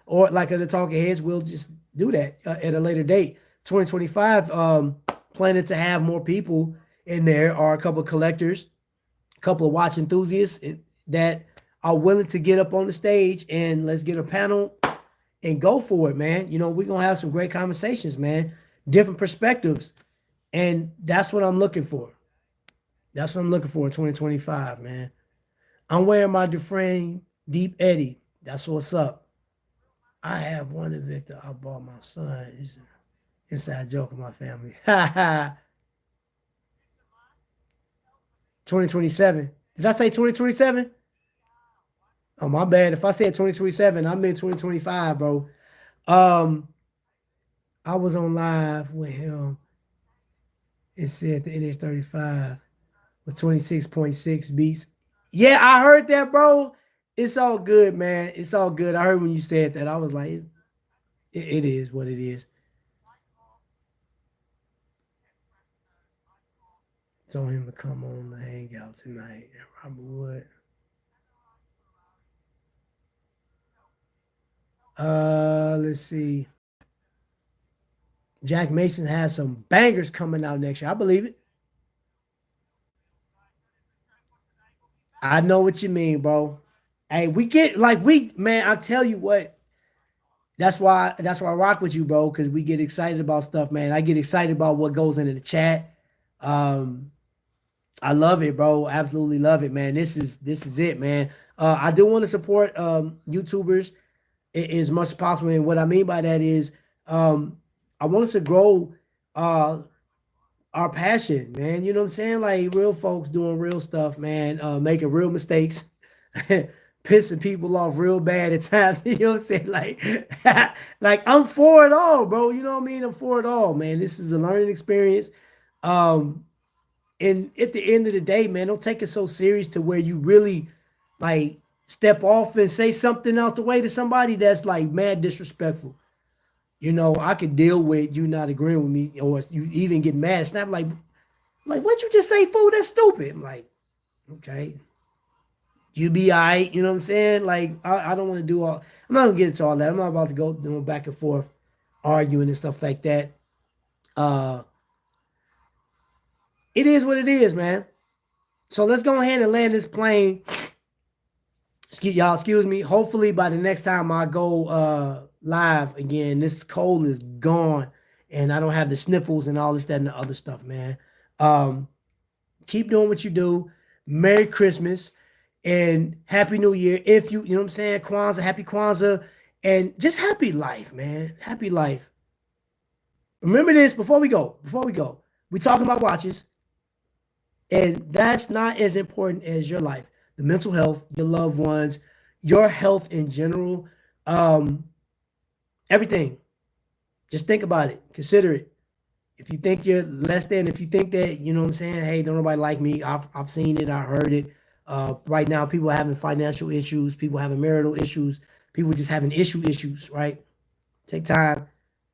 or like the talking heads. We'll just do that at a later date. 2025, planning to have more people in there are a couple of collectors, a couple of watch enthusiasts that are willing to get up on the stage and let's get a panel and go for it, man. We're gonna have some great conversations, man. Different perspectives. And that's what I'm looking for. That's what I'm looking for in 2025, man. I'm wearing my Dufresne Deep Eddy. That's what's up. I have one of Victor. I bought my son. It's an inside joke of my family. 2027. Did I say 2027? Oh, my bad. If I said 2027, I'm in 2025, bro. I was on live with him. It said the NH35 with 26.6 beats. Yeah, I heard that, bro. It's all good, man. It's all good. I heard when you said that. I was like, it is what it is. Told him to come on the hangout tonight at Robert Wood. Let's see. Jack Mason has some bangers coming out next year. I believe it. I know what you mean, bro. Hey, man, I tell you what. That's why I rock with you, bro, because we get excited about stuff, man. I get excited about what goes into the chat. I love it, bro. Absolutely love it, man. This is it, man. I do want to support YouTubers as much as possible. And what I mean by that is I want us to grow our passion, man. You know what I'm saying? Like real folks doing real stuff, man, making real mistakes, pissing people off real bad at times. You know what I'm saying? Like I'm for it all, bro. You know what I mean? I'm for it all, man. This is a learning experience. And at the end of the day, man, don't take it so serious to where you really like step off and say something out the way to somebody that's like mad disrespectful. I could deal with you not agreeing with me or you even get mad. Snap like what you just say, fool? That's stupid. I'm like, okay. You be all right. You know what I'm saying? Like, I don't want to do all, I'm not going to get into all that. I'm not about to go doing back and forth, arguing and stuff like that. Uh, it is what it is, man. So let's go ahead and land this plane. Excuse me. Hopefully by the next time I go live again, this cold is gone and I don't have the sniffles and all this, that, and the other stuff, man. Keep doing what you do. Merry Christmas and Happy New Year. If you know what I'm saying, Kwanzaa, Happy Kwanzaa, and just happy life, man. Happy life. Remember this before we go. We talking about watches, and that's not as important as your life, the mental health, your loved ones, your health in general, everything. Just think about it. Consider it. If you think you're less than, if you think that, you know what I'm saying, hey, don't nobody like me, I've seen it, I heard it. Right now, people are having financial issues, people having marital issues, people just having issues, right? Take time,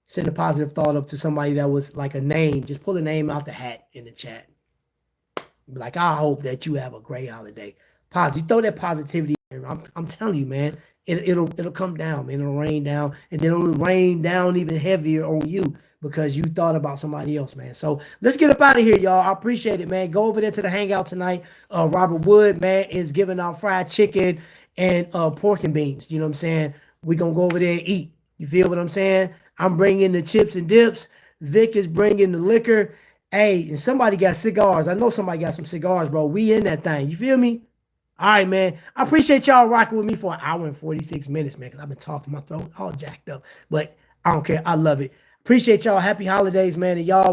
send a positive thought up to somebody that was like a name. Just pull a name out the hat in the chat. Be like, I hope that you have a great holiday. Positive, you throw that positivity. I'm telling you, man, it'll come down, man. It'll rain down, and then it'll rain down even heavier on you because you thought about somebody else, man. So let's get up out of here, y'all. I appreciate it, man. Go over there to the hangout tonight. Robert Wood, man, is giving out fried chicken and pork and beans. You know what I'm saying? We're gonna go over there and eat. You feel what I'm saying? I'm bringing the chips and dips. Vic is bringing the liquor. Hey, and somebody got cigars. I know somebody got some cigars, bro. We in that thing. You feel me? All right, man. I appreciate y'all rocking with me for an hour and 46 minutes, man, because I've been talking my throat all jacked up. But I don't care. I love it. Appreciate y'all. Happy holidays, man. And y'all